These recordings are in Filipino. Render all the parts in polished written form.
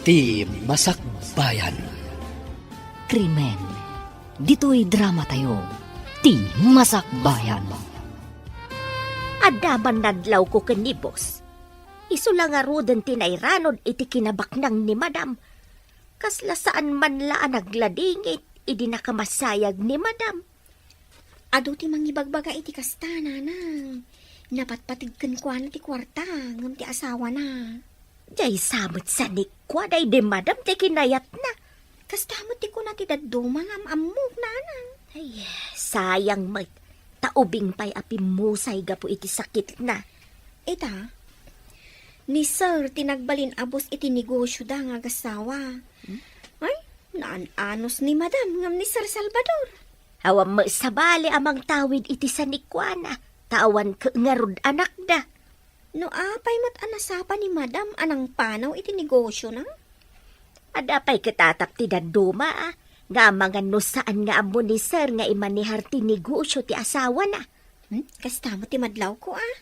Ti Masakbayan. Krimen. Dito'y drama tayo. Ti Masakbayan. Adaman nadlaw ko kanibos. Iso lang nga roden tinayranod iti kinabaknang ni madam. Kasla saan man laan nagladingit, idi nakamasayag ni madam. Ado ti mangibagbaga iti kasta, nanang. Napatpatigkan kwa na ti kwarta, ngam ti asawa na. Jay samot sa nikwa, day di madam ti kinayat na. Kasta mo ti ko na ti daduma ngam amok, nanang. Ay, sayang mat. Taubing pa'y apimusay gapo iti sakit na. Ita, ni sir tinagbalin abos iti negosyo da nga gasawa. Ay, naan-anos ni madam ngam ni Sir Salvador. Awam mo sa bali amang tawid iti sa nikwana. Tawan ka ngarud anak da. No apay mat anasapa ni madam anang panaw iti negosyo na? Adapay kitatap ti daduma ah. Nga mga no saan nga amo ni sir nga imanihar ti negosyo ti asawa na. Kasta mo ti madlaw ko ah.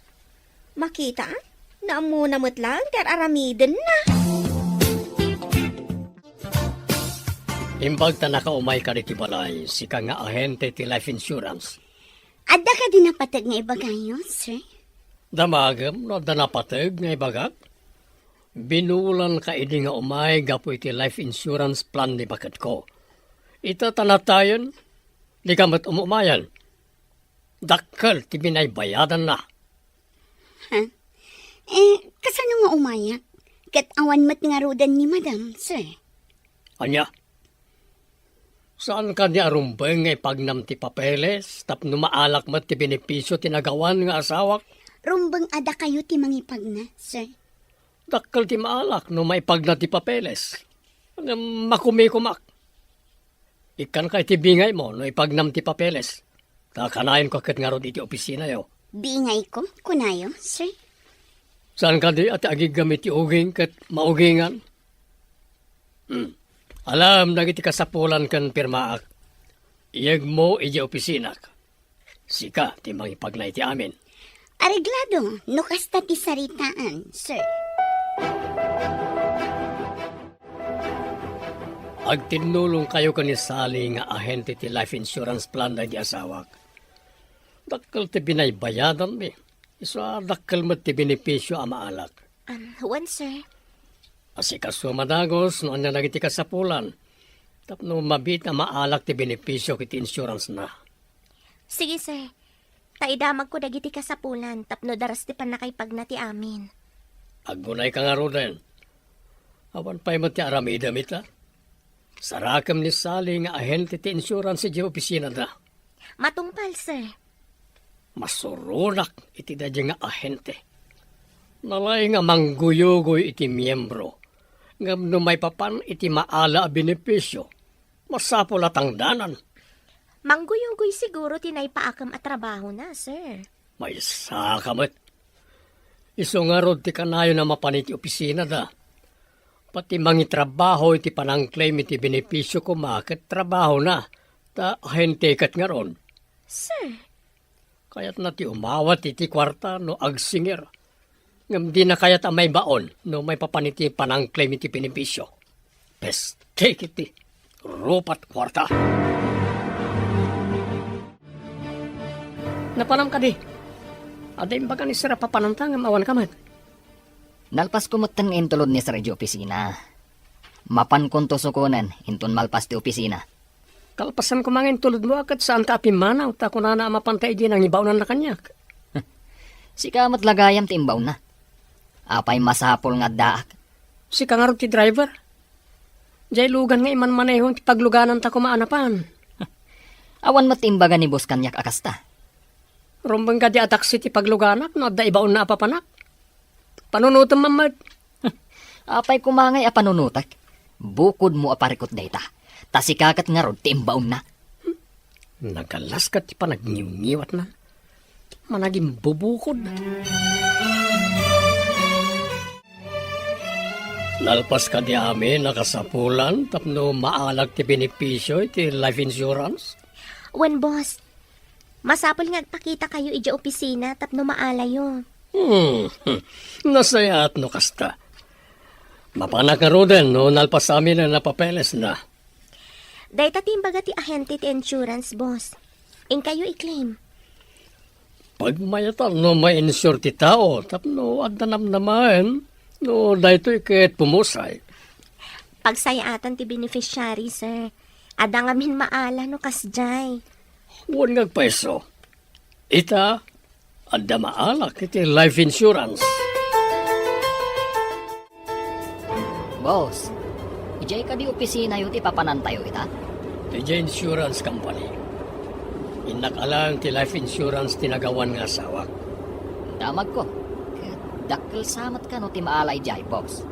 Makita ah, naamu na mo't lang ter aramiden na. Imbag ta nakaumay ka rin balay, sika nga ahente ti life insurance. Adda ka din napatag nga iba kayo, sir? Damagam no danapatag nga ibagak. Binulan ka idi nga umay gapo iti life insurance plan ni bakat ko. Ito tanatayon, di ka mat umumayan. Dakkel ti binaybayadan na. Kasano nga umayak? Kat awan mat nga rodan ni madam, sir? Anya? Saan ka ni arumbeng nga ipagnam ti papeles, tapno maalak mat ti benepisyo tinagawan nga asawak? Rumbang ada kayo ti mangipag na, sir? Dakkel ti maalak no maipagna ti papeles. Makumikumak. Ikan kay ti bingay mo no ipagnam ti papeles. Takanayon ko kat nga ro iti opisina yo. Bingay ko, kunayo, sir? Saan ka di at agigamit ti uging kat maugingan? Alam, nagiti kasapulan kan pirmaak. Iyag mo iji opisina. Sika, ti mangipagnay ti amin. Areglado, no kasta ti saritaan, sir. Agtinulong kayo kanisali nga ahente ti life insurance plan na di asawak. Dakkel ti binaybayadan mi. Isa dakkel mo ti benepisyo amaalak. Huwan sir. Asikaso madagos no anya nagiti kasapulan. Tapno mabit na maalak ti benepisyo kiti insurance na. Sige sir. Taidamag ko dagiti kasapulan tapno daras ti panakaipag na ti amin. Agunay ka nga ro din. Awan pa'y mo ti aramida mita. Sarakam ni Sally nga ahente ti insurance iti opisina da. Matungpal sir. Masurunak iti dadya nga ahente. Nalay nga mangguyugoy iti miyembro. Ngam no may papan iti maala a benepisyo. Masapol at ang danan. Mangguyugoy siguro tinaypaakam at trabaho na sir. May sakamat. Iso nga rod ti kanayo na mapaniti opisina da. Pati mangitrabaho iti panang-claim iti benepisyo ko maket trabaho na. Ta ahente kat nga ron. Sir. Kaya't na ti umawat iti kwarta no agsinger. Ngam di na kaya't may baon no may papaniti panang-claim iti benepisyo. Pestek iti rupat kwarta. Napanam ka di. Aday baga ni sira papanantang awan kamat. Nalpas kumatan nga intulod ni sa radyo opisina. Mapan konto sukunan, inton malpas ti opisina. Kalpasan ko mangin tulad mo akat saan ka apimana ta ko na mapantay di nang ibawnan na kanyak. Si kamat lagayam ti imbaw na. Apay masapol nga daak. Si kangarot ti driver. Jay lugan nga iman manehon ti pagluganan ta ko maanapan. Awan matimbaga ni bus kanyak akasta. Rombang ka di ataksi ti pagluganak no da ibaon na apapanak. Panunutom mamad. Apay kumangay a panunutak. Bukod mo aparikot dayta. Tasikakat nga rod ti imbaon na. Nagalas ka ti panagniw-niwat na. Managing bubukod. Nalpas ka di amin nakasapulan tapno maalag ti benepisyo ti life insurance. When boss, masapol nga agpakita kayo iti opisina tapno maalayo. Nasaya at no kasta. Mapanak na Roden, no nalpas sa amin na napapeles na. Day tatimbaga ti ahente ti insurance, boss. In kayo i-claim. Pag mayatan no may insure ti tao, tapno adanam naman, no dahito ikit pumusay. Pagsayatan ti beneficiary, sir. Adangamin maala no kasjay. Huwag ngagpaiso. Ita, ada maalak iti life insurance. Boss, ijay ka di opisina yun ti papanantayo ita? DJ Insurance Company. Inakalang ti life insurance tinagawan nga asawa. Damag ko. Dakkel samat ka no ti maalay jay, boss.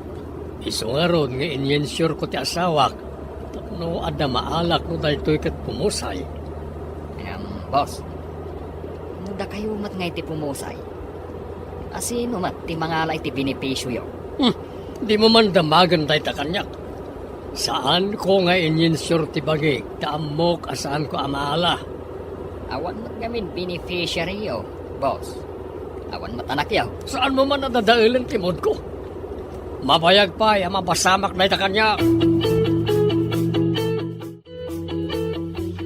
Iso nga ron nga in-insure ko ti asawak. Tapno ada maalak no dahito ikat pumusay. Boss, muda kayo mat nga iti pumusay. Asino mat ti mangalay ti benepisyo yo. Di mo man damagan dahito kanyak. Saan ko nga in-insure ti bagay? Taamok asaan ko amaala. Awan mat gamin beneficiary yo, boss. Awan mat anak yo. Saan mo man nadadailan ti mod ko? Mabayag pa, mabasamak dahito kanyak.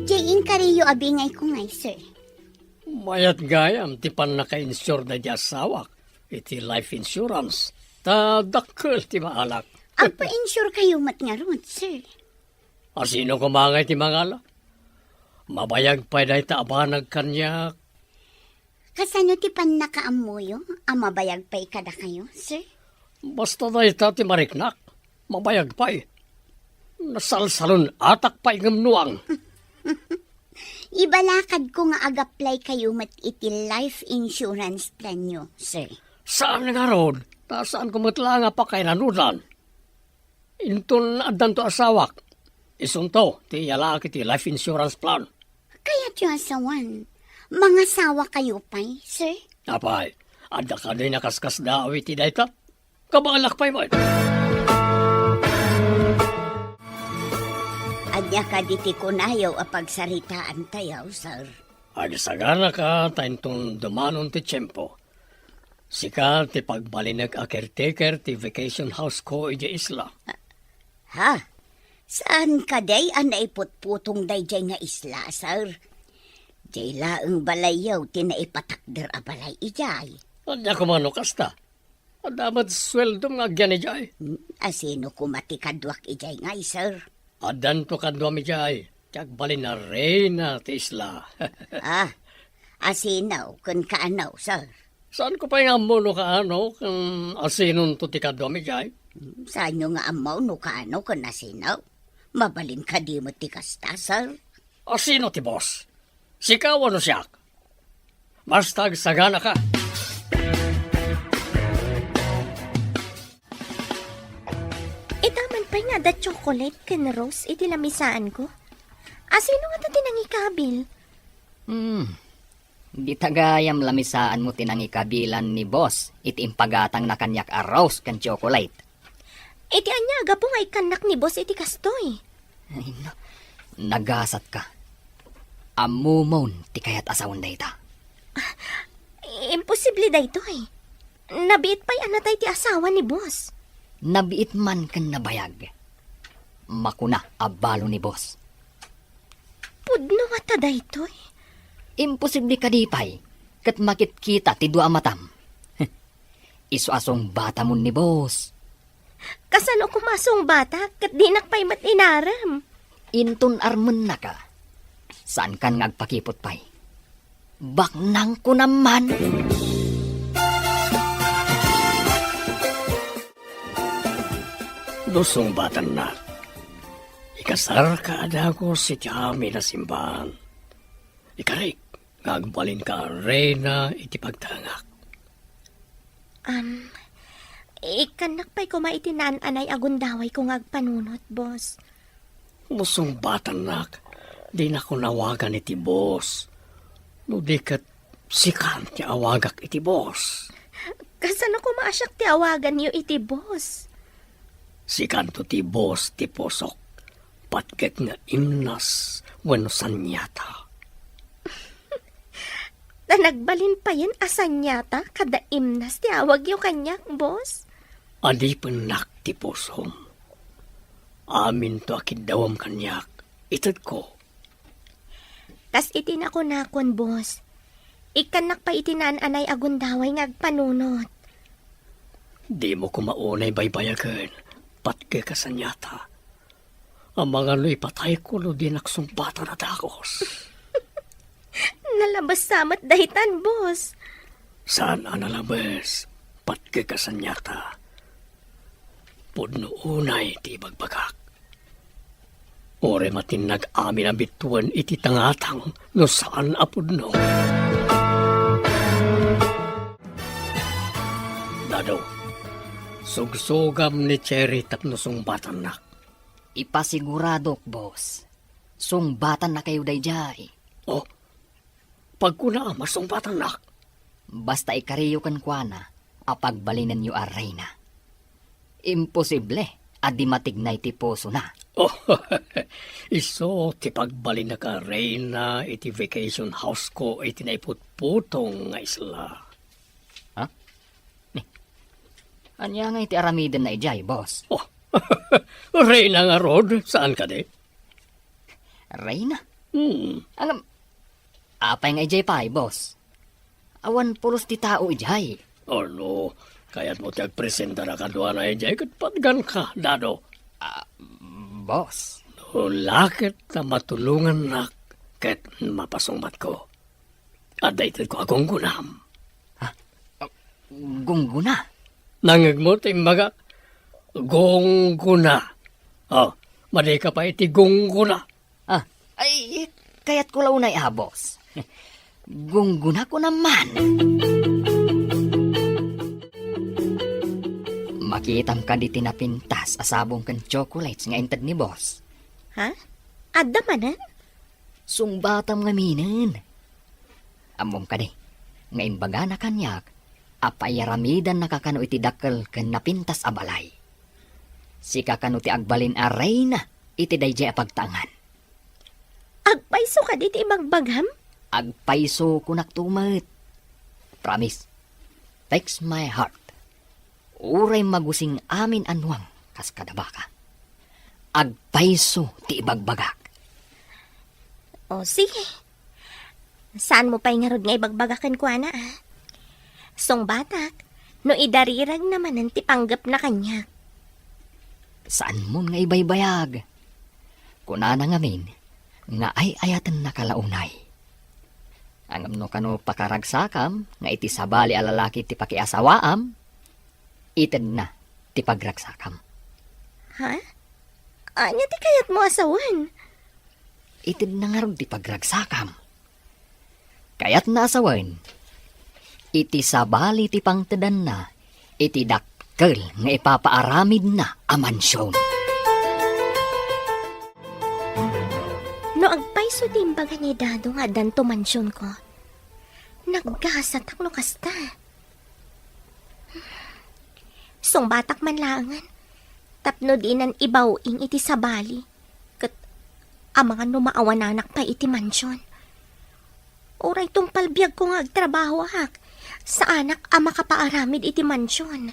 Jayin kariyo abingay ko ngay, sir. Mayat gayam, ti pan naka-insure na di asawak. Iti life insurance. Ta dakkel ti maalak. Ang pa-insure kayo mat nga ron, sir. Asino kumangay ti mangala? Mabayag pa dahi ta abanag kanyak. Kasano ti pan nakaamuyo? Ang mabayag pa ikada kayo, sir? Basta dahi ta ti mariknak. Mabayag pa Nasalsalon atak pa ingamnuang. Ibalakad ko nga ag-apply kayo mat iti life insurance plan nyo, sir. Saan nga ron? Ta saan kumatla nga pa kay nanudan? Inton adan to asawak. Isunto, ti yalaki ti life insurance plan. Kaya tiyo asawan, mga sawa kayo pa'y, sir? Apay, ada ka din nakaskas dawi ti dayta? Kabalak pa'y mo. Adya ka diti kunayaw a pagsaritaan tayaw, sir. Adi sagana ka tayong dumanon ti tiyempo. Sika ti pagbalinag a caretaker ti vacation house ko iti isla. Ha? Saan ka day ang naiputputong day jay nga isla, sir? Jay laeng balayaw ti naipatakder a balay ijay. Adya kumano kasta. Adamat sweldo nga gyan ijay. Asino kumatikadwak ijay ngay, sir? Adan to kadwa mi jay. Tiyak balin na reyna ti isla. Asinaw kun kaanaw, sir? Saan ko pa nga mono ka ano kung asinon to ti kadwa mi jay? Saan nyo nga amaw no kaano kun asinaw? Mabalin ka di mo ti kasta, sir? Asino ti boss? Sikaw ano siyak? Basta sagana ka. Itaman pa nga da chocolate ken rose iti lamisaan ko. Asino nga ta tinangikabil? Di tagayam lamisaan mo tinangikabilan ni boss iti impagatang na kanyak a rose kan chocolate. Iti anyaga po nga ikanak ni boss iti kastoy. Ay, no. Nagasat ka. Amumon ti kayat asawan da ita. Imposible da ito eh. Nabiit pa'y anatay ti asawa ni boss. Nabiit man kan nabayag. Makuna abalo ni boss. Pudno nga ta da ito eh. Imposible ka di pa'y kat makit-kita ti dua matam. Iso asong bata mo ni boss. Kasano kumasong bata kat dinak pa'y matinaram. Inton armen na ka. Saan kan ngagpakipot pa'y? Baknang ko naman. Dusong batan na. Ikasar ka ada ko si Tiami na simbahan. Ikarik, ngagbalin ka reyna iti pagtangak. Ikanak pa'y kumaitinan anay agundaway kung agpanunot, boss. Musong batan nak, di na ko nawagan iti boss. No di kat sikan ti awagak iti boss. Kasano kumasyak ti awagan niyo iti boss? Sikan to ti boss ti posok. Patket nga imnas wano sanyata. Na nagbalin pa yan asan yata kada imnas ti awag yung kanyak, boss? Adi penak iti pusom. Amin to akidawam kanyak, itad ko. Kas itinako-nakon, boss. Ikanak pa itinaan anay agundaway ngagpanunot. Di mo kumaunay baybayagan, patke kasanyata. Ang mga lo'y patay ko lo din aksumpata na dakos. Nalabas samat dahitan, boss. Saan ang nalabas, patke kasanyata. Pudno unay ti bagbagak. Ore matinag amin ang bituan iti tangatang no saan apudno. Dado, sugsugam ni Cherry tapno sumbatan nak. Ipasigurado, boss. Sungbatan na kayo dayjay. Oh, pagkuna masumbatan nak. Basta ikariyo kan kuana, apagbalinan niyo aray na. Imposible, adi matignay ti puso na. Oh, iso ti pagbalin na ka Reyna iti vacation house ko iti naiputputong nga isla. Anya nga iti aramiden na ijay, boss. Oh, Reyna nga rod, saan ka di? Reyna? Hmm, Apay nga ijay pa, boss. Awan pulos ti tao ijay. ano, kaya't mo tiyag presenta na kadwa na ijay kat patgan ka, Dado. Boss, No, lakit na matulungan nak ket mapasungbat ko. At dahil ko akong gunam. gungguna. Nangag mo timbaga, gongguna. Oh, madi ka pa iti gongguna. Ay, kaya't ko launay, boss. Gungguna ko naman. Makitam ka di tinapintas asabong kan chocolates nga intad ni boss. Ha? Adda manan? Sungbatam nga minin. Amom ka di, nga imbaga na kanyak, apayaramidan nakakano iti dakkel ken napintas a balay. Sika kano ti agbalin aray na iti dayjay apagtangan. Agpaiso ka diti magbagam? Agpaiso ko naktumet. Promise, takes my heart. Uray magusing amin anwang kas kadabaka. Agpaiso ti ibagbagak. O sige. Saan mo pa'y ngarod nga ibagbagakan ko, ana? Song batak, no idarirag naman ang tipanggap na kanya. Saan mo nga ibaybayag? Kuna na ngamin, nga ay ayatan na kalaunay. Ang amno kano pakaragsakam, nga iti sabali alalaki ti pakiasawaam, ited na ti pagragsakam. Ha? Anya ti kayat mo asawan? Ited na nga ron ti pagragsakam. Kaya't naasawan, iti sabali ti pangtedan na, iti dakkel nga ipapaaramid na a mansyon. No agpaiso din baga ni Dado nga danto mansyon ko. Naggasat ak no kasta. Song batak man langan. Tapno dinan ibawing iti sabali. Kat ang mga numaawan anak pa iti mansyon. Oray tong palbiag ko nga agtrabaho hak. Sa anak ama kapaaramid iti mansyon.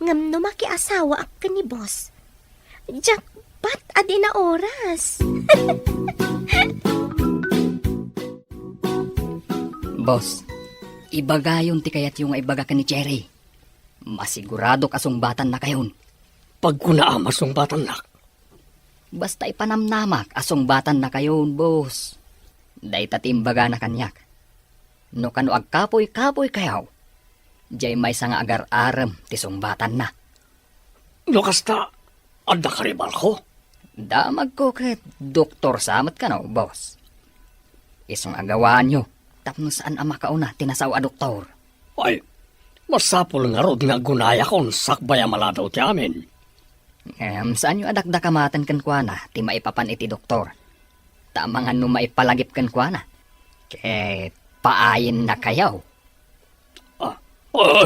Ngam no makiasawa ak ka ni boss. Jackpot adi na oras. Boss, ibagayon ti kayat yung ibaga ka ni Cherry. Masigurado kasungbatan na kayon. Pagkuna masumbatan nak. Basta ipanamnamak asungbatan na kayon, boss. Day tatimbaga na kanyak. No kano agkapoy-kapoy kayaw. Diyay may nga agar-aram ti sungbatan na. No kasta, adda karibal ko. Damag ko ket doktor samat ka no, boss. Isong agawaan nyo, tapno saan ang makauna tinasaw a doktor. Ay, masapol nga rod nga gunaya kon sakbaya maladaw ti amin. Saan nyo adakdakamatan kan kwa na, ti maipapan iti doktor. Tama nga no maipalagip kan kwa na. Ket paayin na kayaw.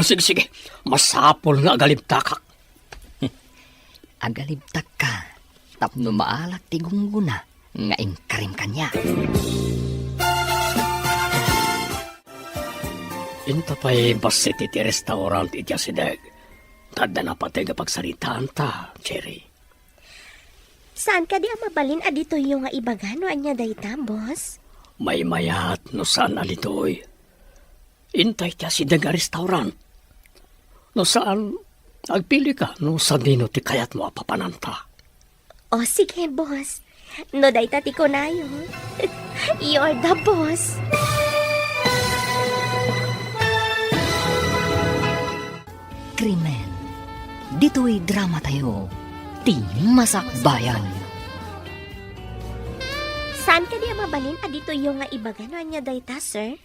Sige. Masapol nga agalibtakak. Agalibtak ka, tapno maalak ti gungguna, nga ingkarim kanya. Inta pa'y basit iti restaurant iti asideg. Tadda na patay nga pagsaritaan ta, Cherry. Saan ka di ang mabalin adito yung nga ibagano anya dayta, boss? May mayat no saan alitoy. Intay tiya si daga restaurant. No saan, agpili ka no sa dino ti kayat mo apapananta. O sige, boss. No dayta ti kunayo. You're the boss. Krimen. Dito'y drama tayo. Ti Masakbayan. Saan ka di ang mabalin adito yung nga ibagano anya dayta, sir?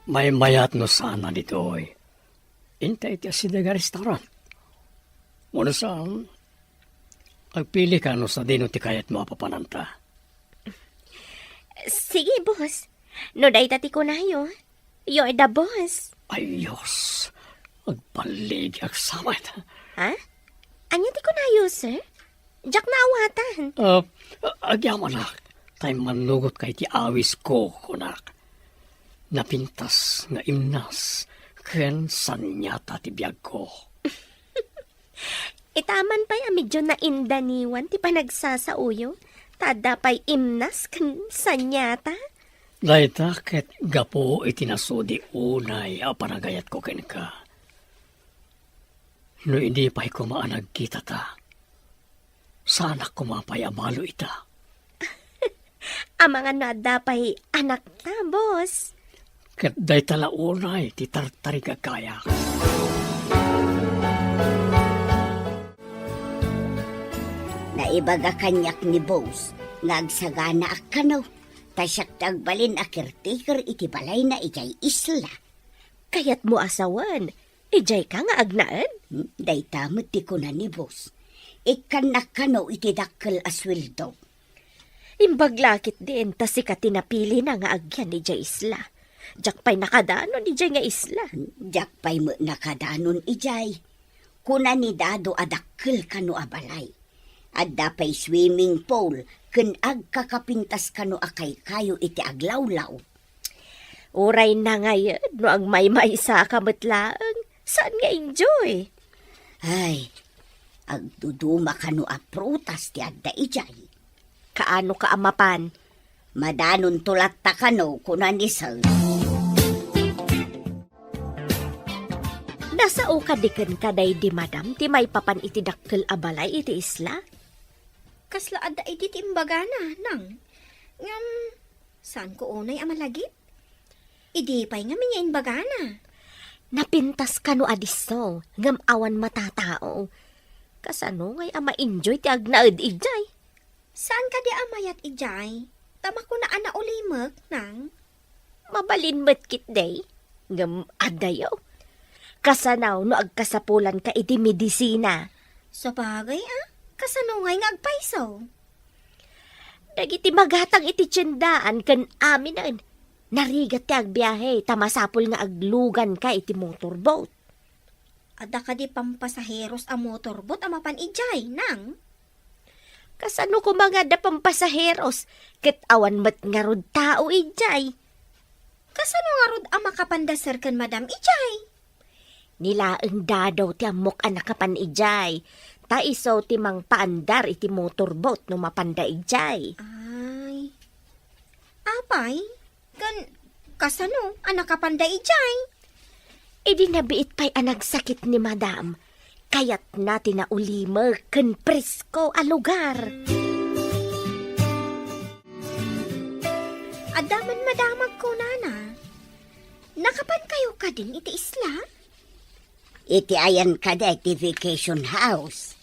May mayat no saan alitoy. Intay tiya si daga restaurant. Ano saan, agpili ka no sa dino ti kayat mo apapananta. Sige, boss. No dayta ti kunayo. You're the boss. Ayos, agpalig agsamay ta. Ha? Anya ti kunayo, sir? Jack na awatan. Agyaman na, tayo manugot kay ti awis ko, kunak. Napintas nga imnas, ken sanyata ti biyag ko. Itaman pa'y medyo na indaniwan ti panagsasauyo. Tada pa'y imnas kan sanyata. Dayta ket gapo itinasudi unay a panagayat ko ken ka. No hindi pa'y kumaanag kita ta. Sana kumapay amalo ita. Ang mga nada pa'y anak ta, boss. Ket dayta la unay ti tartari kaya. Naibaga kanyak ni Boss, nagsagana akano, tasyak tagbalin akirtikir iti balay na ijay isla. Kayat mo asawan. Ijay ka nga agnaan. Daytamot ti kuna ni Boss. Ikan nakano iti dakkel asweldo. Imbaglakit din ta si ka tinapili na nga agyan ni Jay Isla. Jak pa'y nakadano ni Jay nga isla. Jak pa'y mo nakadanon ijay. Kuna ni Dado adakkel kano abalay. Adda pa'y swimming pool, ken agkakapintas kano akay kayo iti aglawlaw. Uray na ngayon, no ang may sa kamatlaang. Saan nga enjoy? Ay, agduduma kano a prutas ti adda ijay. Kaano ka amapan? Madanon tulat ta kano kuna ni Sir. Nasa ukadikan ka day di madam, ti may papan iti dakkel abalay iti isla? Kasla adda iti timbagana, nang. Ngam, saan ko unay amalagit? Idi pa'y nga minyain bagana. Napintas ka no adiso, ngam awan matatao. Kasano ngay ama enjoy ti agnaed ijay? Saan ka di amayat ijay? Tama ko na ana ulimag, nang. Mabalin met kit day, ngam adayo. Kasanaw no agkasapulan ka iti medisina. Sa bagay kasanungay nga agpaisaw. Dagiti magatang iti tiyendaan kan aminan. Narigat ti agbiyahe, tamasapol nga aglugan ka iti motorboat. Adda ka di pampasaheros a motorboat a mapan ijay, nang. Kasano ko mga da pampasaheros, ket awan mat nga rod tao ijay. Kasano nga rod a makapandasar kan madam ijay? Nilaeng dadaw ti amok anakapan ijay. Ta iso ti mang paandar iti motorboat no mapanda ijay. Ay. Apay, kasano anak kapanda ijay? Idi nabiit pa'y anagsakit ni madam. Kayat natin na ulimer ken presko a lugar. Adaman madamag ko, nana. Nakapan kayo ka din iti isla? Iti ayan kada iti vacation house.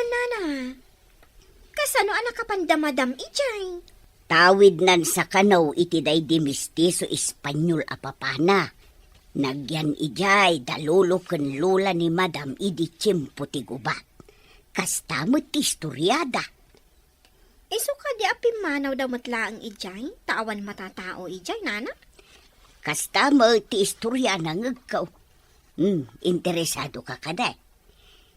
Nana. Kasano anak kapanda madam ijay? Tawid nan sa kanaw iti day di mistiso Espanyol a papana. Nagyan ijay dalulo ken lula ni madam idi tiyempo ti gubat. Kastamot ti istoryada. Iso ka di apimanaw daw matlaang ijay? Tawan matatao ijay, nana? Kastamot ti istorya na ngagkaw. Interesado ka kada.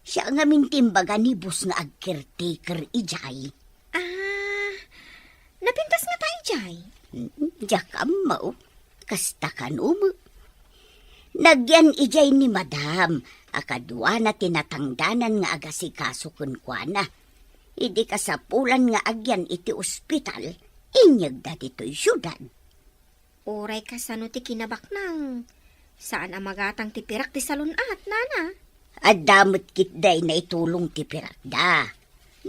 Siya nga mintimbaga ni bus nga agkertaker ijay. Napintas nga ta ijay? Jakam mo, kasta kan umo. Nagyan ijay ni madam, akadwa na tinatangdanan nga agasikaso kunkwana. Idi kasapulan nga agyan iti ospital, inyag da dito'y syudad. Uray ka sa no ti kinabak nang. Saan ang magatang ti pirak ti salunat, nana? At damot kitday na itulong ti pirakda.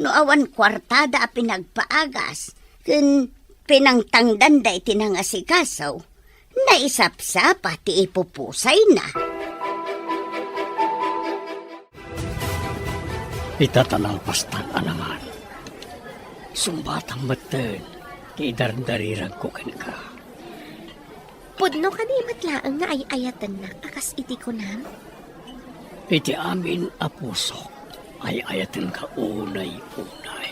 No awan kwartada a pinagpaagas, kun pinangtangdan da iti nangasikasaw, naisapsa pati ipupusay na. Itatalapastan naman. Sumbatang matan, kidardarirang ko ka. Pudno ka di matlaang nga ay ayatan na akas iti ko na. Iti amin a pusok ay ayatin ka unay-unay.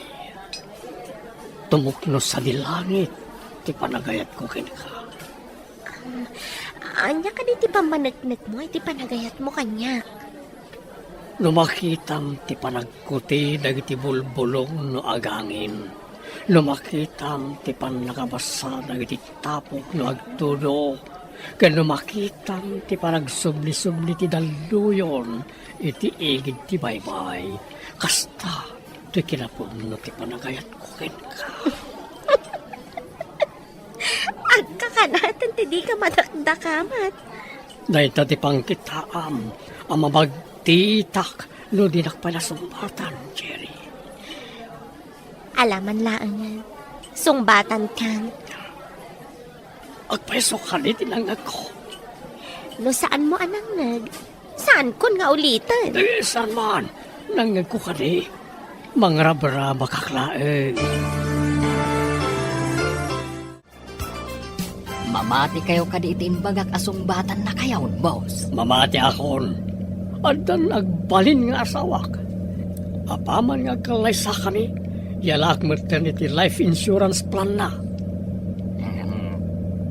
Tumukno sa dilangit, ti panagayat ko ka. Anya ka di ti pamanagnet mo ay ti panagayat mo kanya. Lumakitam ti panagkuti dagiti bulbulong no agangin. Lumakitam ti panakabasa dagiti tapok no agtudo. Ken lumakitam ti panagsubli-subli ti daluyon iti igid ti baybay. Kasta ti kinapudno ti panagayat ko ken ka. Agka ka natin ti di ka madakdakamat. Dahil ti pangkitaam ang mabagtitak no dinakpalasumbatan, Jerry. Alaman laang yan. Sungbatan kan. Agpeso ka ni tinangag ko. No saan mo anang Saan kun nga ulitin? Di saan man, nangag ko ka ni. Mangrabara makaklae. Mamati kayo kadiitin bagak asumbatan na kayaw, boss. Mamati akon. Adan agbalin nga asawak. Apaman nga kalay sa kani. Yalak maternity life insurance plan na.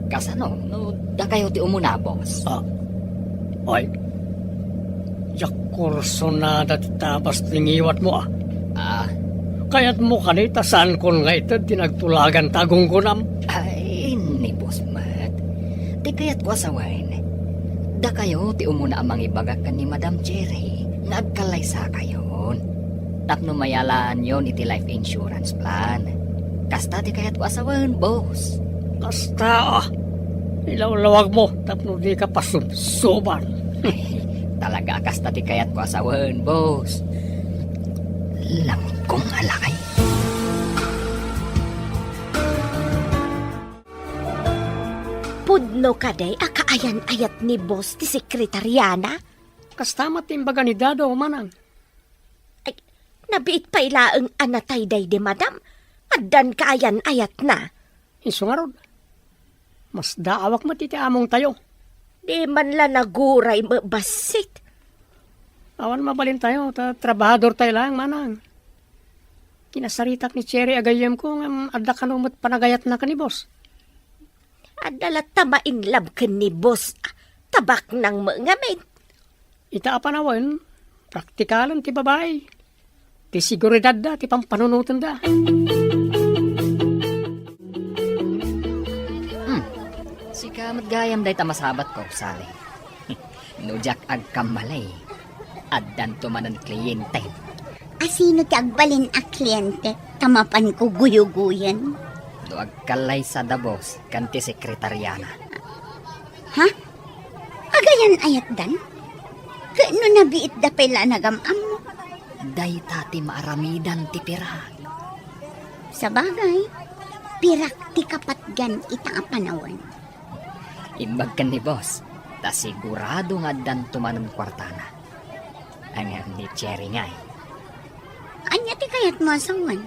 Kasano, no, da kayo ti umuna, boss. Ay, yakurso na dati tabas tingiwat mo Kaya't mo kanita saan kon nga ito tinagtulagan tagong kunam. Ay, ni boss Matt. Di kaya't ko asawain. Da kayo ti umuna amang ibagak ni Madam Cherry. Nagkalay sa kayon. Tapno mayalaan yon iti life insurance plan. Kasta ti kaya't ko asawain, boss. Kasta ilawlawag mo tapno di ka pasubsuban. Talaga kasta ti kaya't ko asawain, boss. Langkong alakay. Pudno ka day akaayan-ayat ni boss ti sekretariana. Kastama timbaga ni Dado manang. Ay, nabiit pa ilaang anatay day di madam. Addan kaayan-ayat na. Iso nga rod. Mas daawak matiti among tayo. Di man la naguray mabasit. Awan mabalin tayo, trabahador tayo lang, manang. Kinasaritak ni Cherry agayem ko ng adda kanumot panagayat na ka ni boss. Adala tamain lab ka ni boss. Tabak ng mga maid. Ita apanawan, praktikalan ti babae. Ti siguridad da, ti pampanunutan da. Sika matgayam day tamasabat ko, Sally. Nujak agkamalay. Addan tumanan kliyente. Asino ti agbalin a kliyente, tamapan ko guyuguyan. Duag kalay sa dabos, kanti sekretariana. Ha? Agayan ayat dan? Kano nabiit da pala nagamam mo? Day tati maaramidan ti pirag. Sa bagay, pirak ti kapatgan itang apanawan. Imbag kan ni boss, ta sigurado nga addan tumanan kwartana. Ang ni Cherry nga eh. Anya ti kayat mo asawan?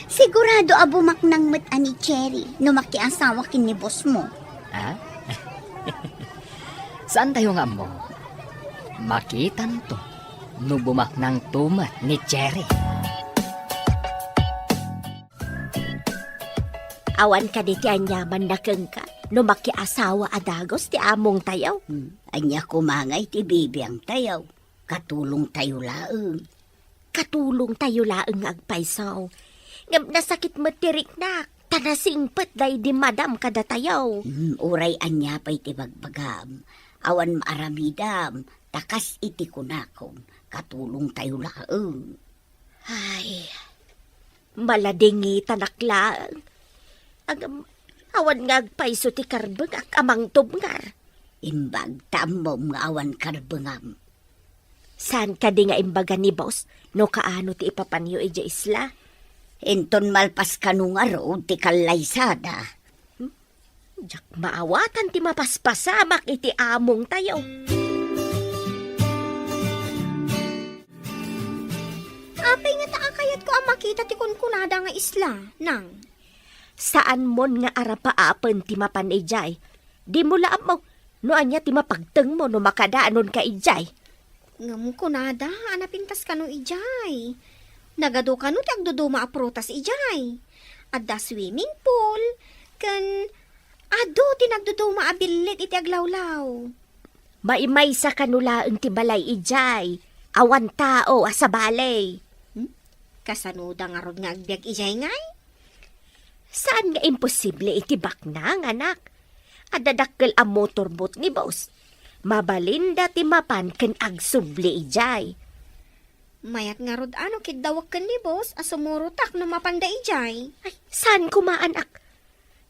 Sigurado abumak ng mata ni Cherry no makiasawa kin ni boss mo. Ha? Saan tayo nga mo? Makitan to, nubumak ng tumat ni Cherry. Awan ka di ti anyaman na keng ka. No makiasawa adagos ti among tayaw. Anya kumangay ti bibiyang tayaw. Katulong tayo laeng. Katulong tayo laeng agpaysaw. Ngam nasakit mo tirik nak. Tanasingpet day di madam kada tayaw. Uray anya pa iti bagbagam. Awan maaramidam, takas iti kunakon. Katulong tayo laeng. Ay, maladingi tanaklaan. Awan nga agpaiso ti karbeng ak amang tubngar. Imbag tamom nga awan karbengam. Saan ka di nga imbaga ni boss no kaano ti ipapanyo ija isla? Enton malpas kanong araw ti kalaysada. Jak maawatan ti mapaspasamak iti among tayo. Apay nga taakayat ko ang makita ti kunkunada nga isla, nang. Saan mon nga arapaapen ti mapan ijay? Di mo laam mo, no anya ti mapagteng mo no makadaanon ka ijay. Ngam kunada, anapintas ka no ijay. Nagado ka no ti agduduma a prutas ijay. Adda swimming pool, kan ado ti nagduduma a billit iti aglawlaw. Maimay sa kanulaan ti balay ijay. Awan tao asa balay. Kasanuda nga rod nga agbiag ijay ngay. Saan nga imposible iti baknang anak? Adadakkel a motorboat ni boss. Mabalinda ti mapan ken agsubli ijay. Mayat nga rod ano kidawak kan ni boss asumurutak no mapanda ijay. Ay, saan kumaanak?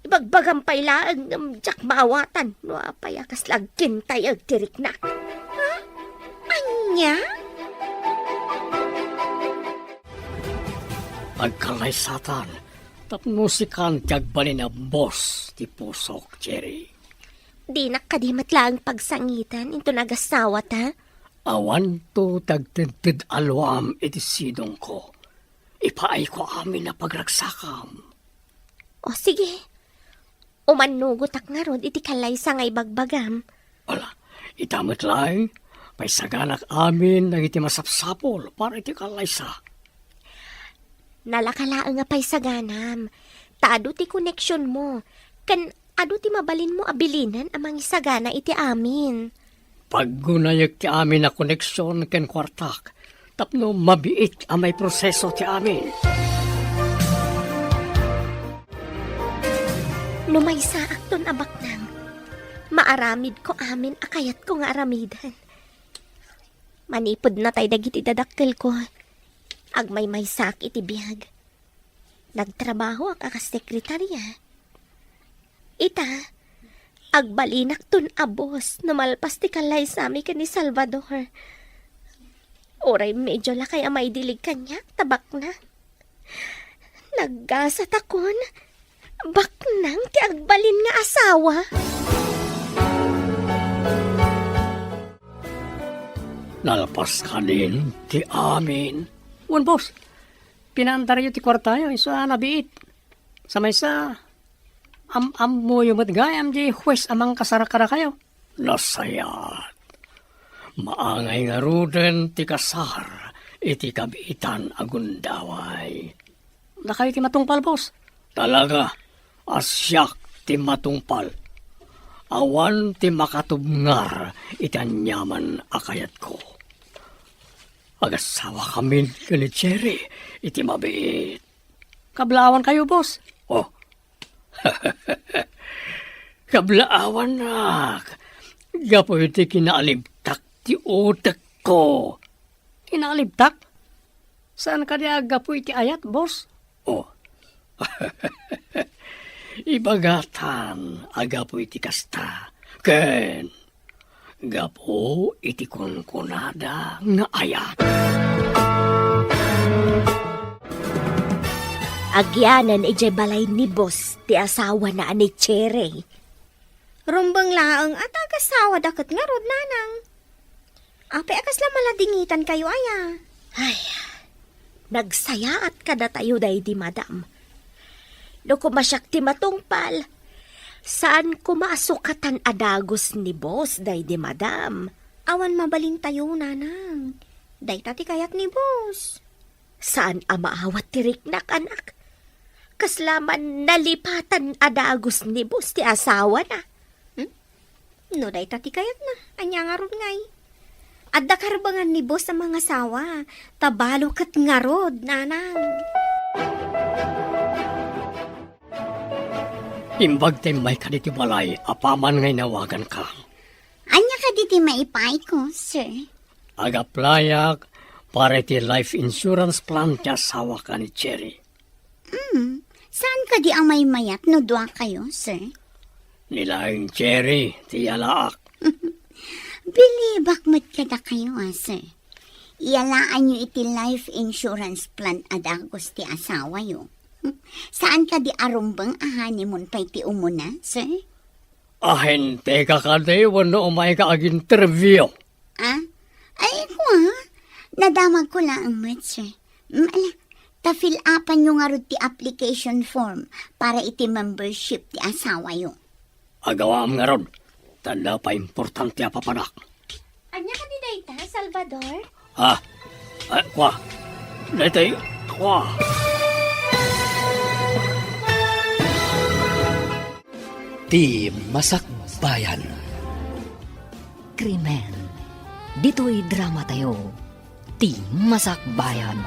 Ibagbagang pailaang jak maawatan. No apay akas lagkin tayo tirik na. Anya? Agkalaysatan, tapnusikan tiagbalin na boss ti pusok, Jerry. Di nakadimat lang pagsangitan into nagasawat ha? Awan to tagtentid alwam iti sidong ko. Ipaay ko amin na pagragsakam. O sige, umanugot ak nga rod iti kalaysa nga ibagbagam. Wala, itamit lang, may saganak amin na iti masapsapol para iti kalaysa. Nalakalaan nga pa'y saganam. Taado ti koneksyon mo. Kan ado ti mabalin mo abilinan amang isagana iti amin. Pag gunayag ti amin na koneksyon ken kwartak, tapno mabiit ang may proseso ti amin. Lumaysa akton abak nang. Maaramid ko amin akayat ko nga aramidan. Manipod na tay dagiti dadakkel ko. Agmay may sak iti biyag. Nagtrabaho ak akas sekretarya. Ita, agbalinak tun abos na malpas ti kalay sami ka ni Salvador. Oray medyo lakay amay dilig kanya, tabak na. Naggasat akon, baknang ti agbalin nga asawa. Nalpas ka din ti amin. Wan boss, pinandar yu ti kwartayo, isa nabiit. Sa may sa, mo yung matgayam di huwes amang kasarakara kayo. Nasayat. Maangay nga ruden ti kasar, iti kabitan agundaway. Nakay ti matungpal, boss. Talaga, asyak ti matungpal. Awan ti makatubngar itanyaman akayat ko. Agasawa kami ni Cherry, iti mabit. Kablawan kayo, boss. Oh. Kablaawan nak. Gapo iti kinaalibtak ti utak ko. Kinaalibtak? Saan ka niya gapo iti ayat, boss? Oh. Ibagatan agapo iti kasta. Ken, gapo iti kunkunada nga ayat. Agyanan ijay balay ni boss ti asawa na ani Cherry. Rumbang laang at agasawa dakat nga rod nanang. Ape akas la maladingitan kayo aya. Ay, nagsaya at kada tayo day di madam. No kumasyak ti matungpal, saan kumasukatan adagos ni boss day di madam? Awan mabalin tayo nanang. Day tati kayat ni boss. Saan amaawat ti riknak anak? Kaslaman nalipatan adagos ni boss ti asawa na. No day tati kayat na. Anya nga rod ngay. Adda karbangan ni boss sa mga sawa. Tabalo kat nga rod nanang. Imbag tayo may kaditi balay, apaman ngay nawagan ka. Anya ka diti maipay ko, sir? Agaplayak para iti life insurance plan ti asawa ka ni Cherry. Saan ka di ang may mayat no dua kayo, sir? Nilaing Cherry, ti alaak. Bilibak mo't kada kayo, sir. Ialaan nyo iti life insurance plan adagos ti asawa yo. Saan ka di arumbang ahanimon pa iti umuna, sir? Ahente ka ka de, wano umay ka ag-interview. Ah? Ay ko nadamag ko lang mo't, sir. Ta-fill upan nyo nga ro ti application form para iti membership ti asawa yo. Agawa am nga ron, tanda pa importante apapanak. Anya ka di dayta, Salvador? Kwa, letay, kwa. Ti Masakbayan. Krimen. Dito'y drama tayo. Ti Masakbayan.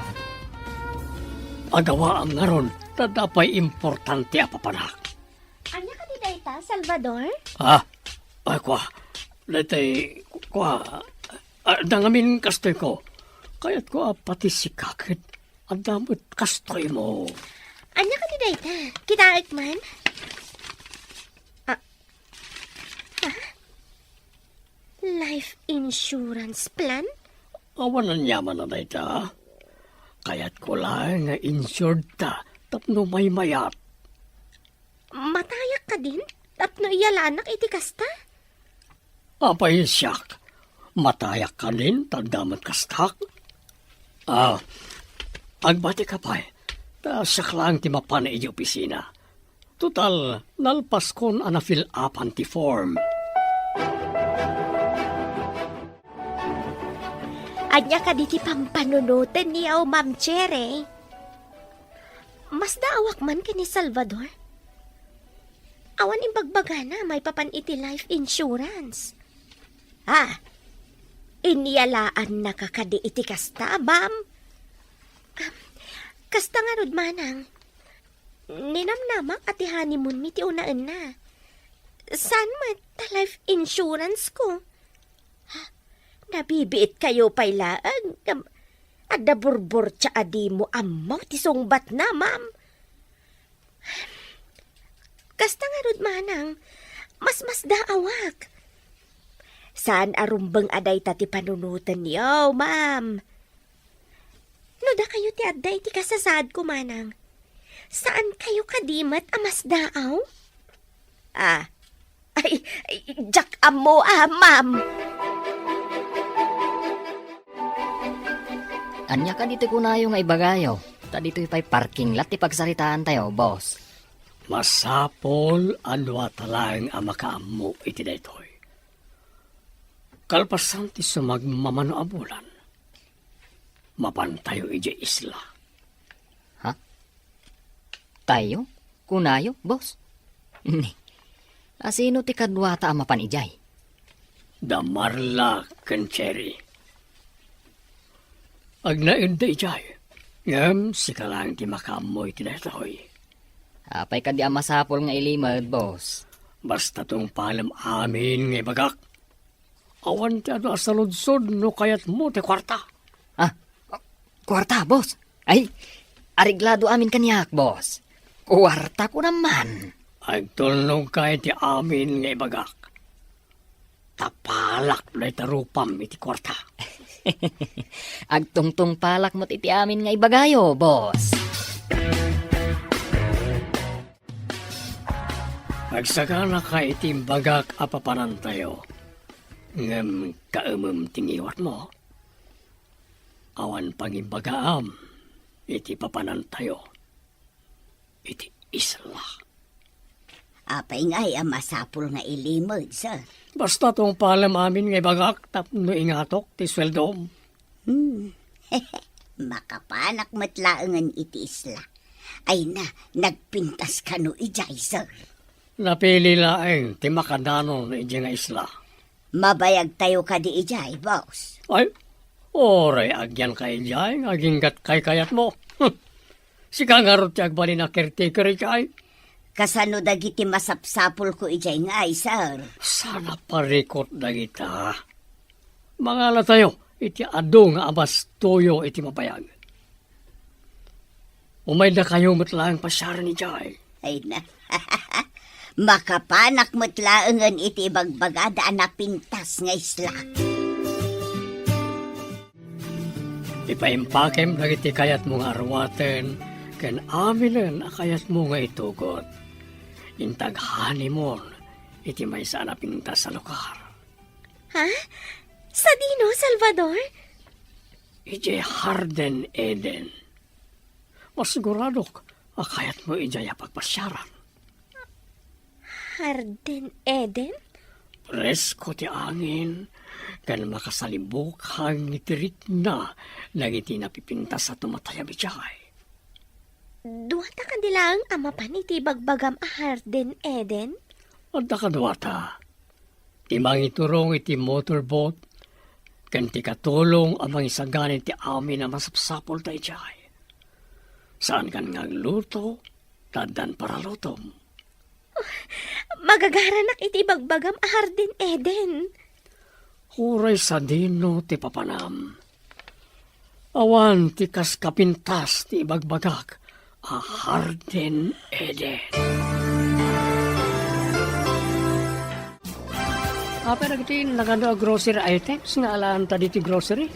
Agawa am nga ron, tanda pa'y importante apapanak. Anya ka di dayta, Salvador? Kwa, letay, kwa, dangamin kastoy ko. Kaya't ko pati si kakit, ang damot kastoy mo. Anya ka di dayta? Kitaik man? Life insurance plan? Awan ang yaman na dayta. Kaya't ko lang nga insured ta, tapno may mayat. Matayak ka din? Tapno iyalanak iti kasta? Apay siyak, matayak ka din, tagdamat kastak. Agbati ka pa ta siyak lang ti mapan iti opisina. Total, nalpas kon na-fill up anti form. Anya ka di ti pampanunutan niyaw, Ma'am Cherry. Mas daawak man ka ni Salvador. Awan imbagbaga na may papan iti life insurance. Iniyalaan na kakadi iti kasta, Bam. Kasta nga rod manang. Ninamnamak at honeymoon mi ti unaan na. Saan man ta life insurance ko? Nabibiit kayo pailaan. Ada burbor tsa adi mo amaw ti sungbat na, Ma'am. Kasta nga rod manang, mas daawak. Saan arumbang aday ta ti panunutan niyo, Ma'am? No da kayo ti aday ti kasasad ko, manang. Saan kayo kadimat amas daaw? Jak amo, Ma'am. Anya ka dito kunayo nga ibagayo. Ta dito'y pa'y parking lot ti pagsaritaan tayo, boss. Masapol anwa talang ang makaamo iti daytoy. Kalpasan ti sumagmamano abulan. Mapantayo iti isla. Tayo? Kunayo, boss? Ni. Asino ti kadwata ang mapanijay? Damarla ken Cherry. Agnain da ijay. Ngam sikalang ti makamoy ti daytoy. Apay ka di ang masapol nga ilimad, boss. Basta tong palam amin nga bagak. Awan ti ado asaludsod no kayat mo ti kwarta. Kwarta, boss. Ay, ariglado amin kanyak, boss. Kwarta ko naman. Agtulnog kay ti amin nga bagak. Tapalak na itarupam iti kwarta. Agtungtung palak mo't iti amin nga ibagayo, boss. Magsagana ka itim bagak apapanan tayo. Ngam kaumum tingiwat mo. Awan pangibagaam iti papanan tayo. Iti isla. Apay nga ang masapul nga ilimod, sir. Basta tong palam amin nga bagak tapno ingatok ti sweldom. Makapanak matlaangan iti isla. Ay na, nagpintas ka no ijay, sir. Napili laeng ti makadano na iti nga isla. Mabayag tayo ka di ijay, boss. Ay, oray agyan kay ijay, aginggat kay kayat mo. Si kangarot ti agbali na caretaker ijay. Kasano dagiti masapsapol ko ijay nga ay, sir. Sana parikot na kita. Mangala tayo, iti ado nga abas toyo iti mapayag. Umay na kayo matlaang pasyaran ni Jay. Ay na. Makapanak matlaangan iti bagbagada na pintas nga isla. Ipaimpakem dagiti kayat mo nga arwaten, ken aminen akayat mo nga itugot. Intag honeymoon, iti may sana pintas sa lugar. Ha? Sa dino, Salvador? Iti Garden Eden. Masiguradok, akayat mo ijaya pagpasyaran. Garden Eden? Presko ti angin, kan makasalibok hang itirit na, nagiti napipintas sa tumatayab ijay. Duwata ka nila ang amapan iti bagbagam a Garden Eden? Adda kadwata. Timang iturong iti motorboat, kan ti katulong amang isaganin ti amin na masapsapol tayo jay. Saan kan ngagluto, tadan para lutom. Magagaranak iti bagbagam a Garden Eden. Huray sa dino ti papanam. Awan ti kas kapintas ti bagbagak, a Garden Eden. Pero iti nagano grocery items nga alaan ta diti grocery.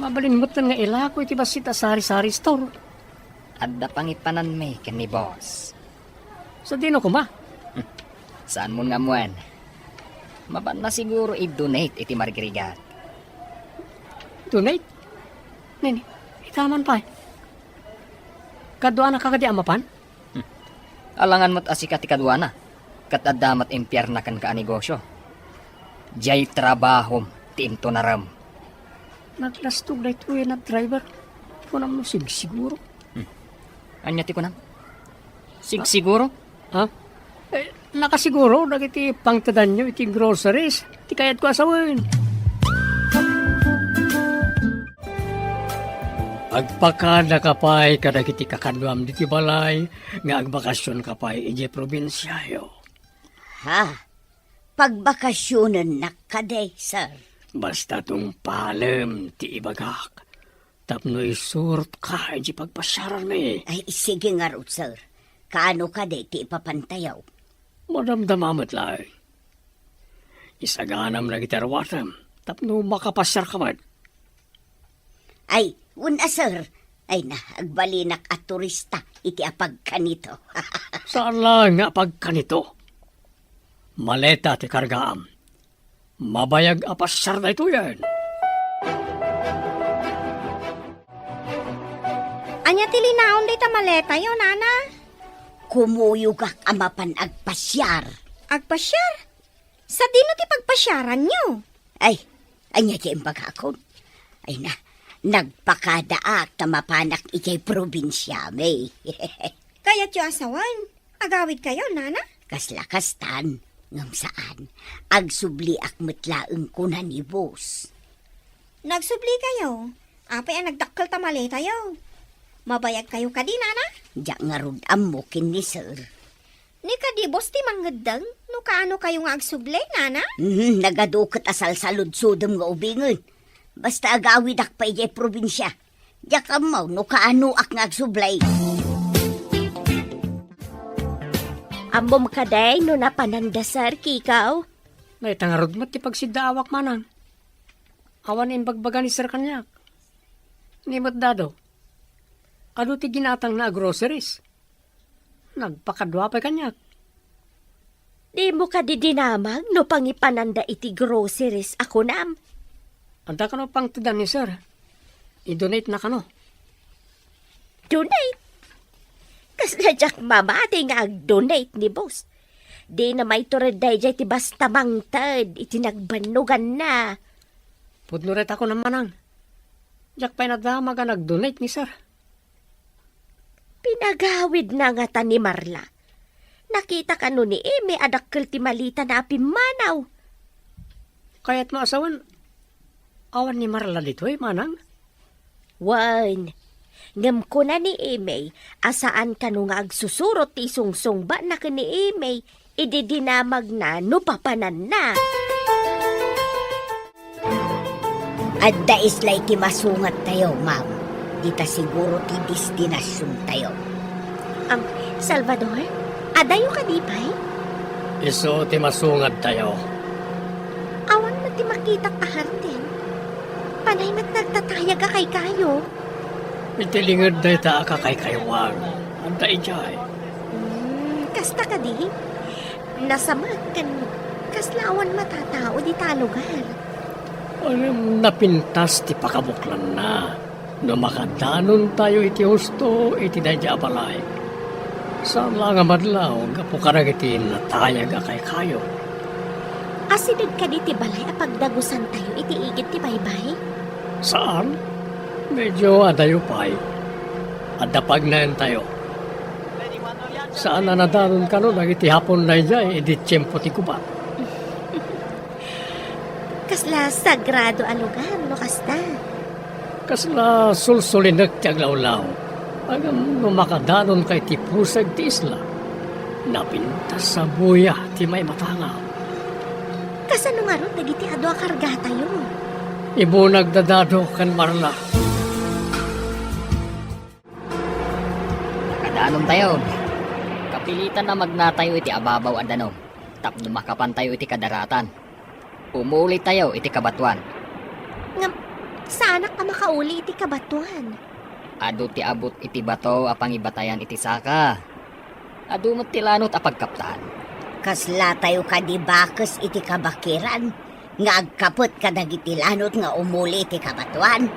Mabalinmutan nga ilako iti basita sari-sari store. Adda pangipanan me ken ni boss. Sa dino ko ma? Saan mo nga muan? Maban na siguro i-donate iti margrigat. Donate? Nini, itaman pa eh. Kadwa na kagadi amapan? Alangan mo't asika ti kadwana. Kat adamat impyerna kan ka negosyo. Jay trabahom ti into naram. Naglastog na ito na driver. Kunam mo siguro. Anya ti kunam? Siguro? Ha? Nakasiguro, nagiti pangtadan nyo iti groceries. Ti kayat ko asawin. Agpakada kapay kadagiti kakadwam diti balay nga agbakasyon kapay ije probinsyayo. Ha? Pagbakasyonan na kaday, sir. Basta tong palem ti ibagak. Tapno isurt ka ije pagpasyaran me. Ay, sige nga ro, sir. Kaano kaday ti ipapantayaw? Madamdamamat lai. Isaganam na gitarwatam. Tapno makapasyar ka man. Ay, una, sir. Ay na, agbalinak at turista iti apag kanito. Saan lang nga pagkanito? Maleta ti kargaam. Mabayag apasyar na ito yan. Anya ti linaon day tamaleta yo, nana? Kumuyugak amapan agpasyar. Agpasyar? Sa dino ti pagpasyaran nyo? Ay, anya ti imbagakon. Ay na, nagpakadaak tamapanak iti probinsya, may. Kaya't yo asawan. Agawid kayo, nana? Kaslakastan, ngam saan, agsubli ak metlaeng kuna ni boss. Nagsubli kayo. Apay ang nagdakkal tamaleta yo. Mabayag kayo kadi, nana? Diyak nga rod amukin ni sir. Ni kadibos ti manggedeng, no kaano kayo nga agsubli, nana? Nagadukot asal salud-sudom nga ubingon. Basta agawid ak pa ijay probinsya. Diyak amaw, no kaano ak nga agsublay. Ambom kaday no napanandasar kikaw. Naitangarod mo ti pagsidawak manang. Awan imbagbaga ni sir kanyak. Nimot dado. Ado ti ginatang na groceries. Nagpakadwa pa kanyak. Di mo ka didinamag no pangipananda iti groceries ako nam. Anta ka no pang tudan ni sir. I-donate na ka no. Donate. Kas na jak mamati nga ag-donate ni boss. Di na may tureday jay ti basta mangtad iti nagbanugan na. Pudnuret ako ng manang. Jak pa'y nadama ka nag-donate ni sir. Pinagawid na nga ta ni Marla. Nakita ka no ni Eme adakkel ti malita na apimanaw. Kaya't maasawan, awan ni Marla dito manang. Wan, Ngam ko na ni Imay, asaan ka no nga agsusurot ti sungsung ba na ka ni Imay, ididinamag na no papanan na. At da islay ti masungat tayo, ma'am. Dita siguro ti destinasyon tayo. Salvador, adayo ka di pa'y? Iso ti masungad tayo. Awan na ti makita kahartin. Panay mat nagtatayag ka kay kayo. Itilingad day ta kay kaywang. Anda ijay. Kasta ka di? Nasamag kan kaslawan matatao di talugar. Alam napintas ti pakabuklan na. No makadanon tayo iti husto iti dadya balay. Sa nga madlaw, gapo karagitin na tayag kay kayo. Asinag ka di ti balay apagdagusan tayo iti igit ti baybay? Saan? Medyo adayo pa'y. Adapag na yan tayo. Saan na nadaron ka no? Nagiti hapon na ijay, edi tiyempo ti kuba. Kasla sagrado a lugar, no kasta. Kasla sulsulinak ti aglawlaw. Agam no makadanon kay ti pusag ti isla. Napintas sa buya ti may matangaw. Kasano nga ron, nagiti ado a karga tayo. Ibu nagdadado kan marla. Nakadanom tayo. Kapilitan na magnatayo iti ababaw at danom. Tapno makapan tayo iti kadaratan. Umuli tayo iti kabatuan. Sana ka makauli iti kabatuan. Adu ti abot iti bato apang ibatayan iti saka. Adu mo't tilanot apagkaptan. Kasla tayo ka di bakes iti kabakiran. Nga agkapot ka dagitilanot nga umuli iti kabatuan.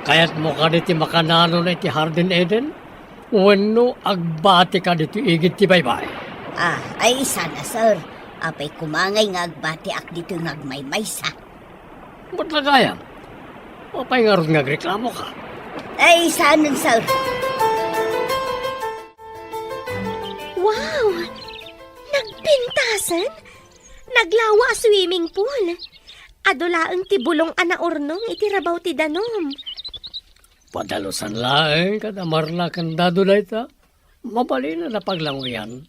Kaya't mo ka diti makanano na iti Hardin Eden? Wano agbati ka diti igit ti baybay? Ay sana sir. Apay kumangay nga agbati ak dito ngagmaymaysa. Ba't lagayam? Apay nga ron ngagreklamo ka. Ay sana sir. Wow! Nagpintasan? Naglawa a swimming pool. Adulaang ti bulong ana urnong iti rabaw ti danom. Padalusan laeng kada marla kandado na ita. Mabali na napaglanguyan.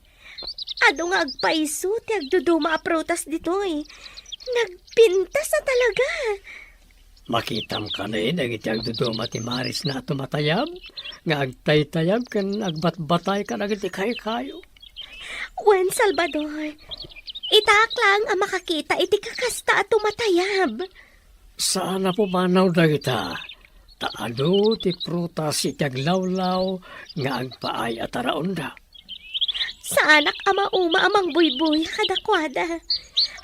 Ado nga agpaiso ti agduduma a prutas ditoy. Nagpintas na talaga. Makitam ka na dagiti agduduma ti Maris na tumatayab. Nga agtay-tayab kan agbat-batay ka dagiti kayo. Wen Salvador, itak lang ang makakita iti kakasta at tumatayab. Sana po manaw dagita. Taado ti prutas iti aglawlaw nga agpaay at araunda. Sa anak ama uma amang buybuy kadakwada.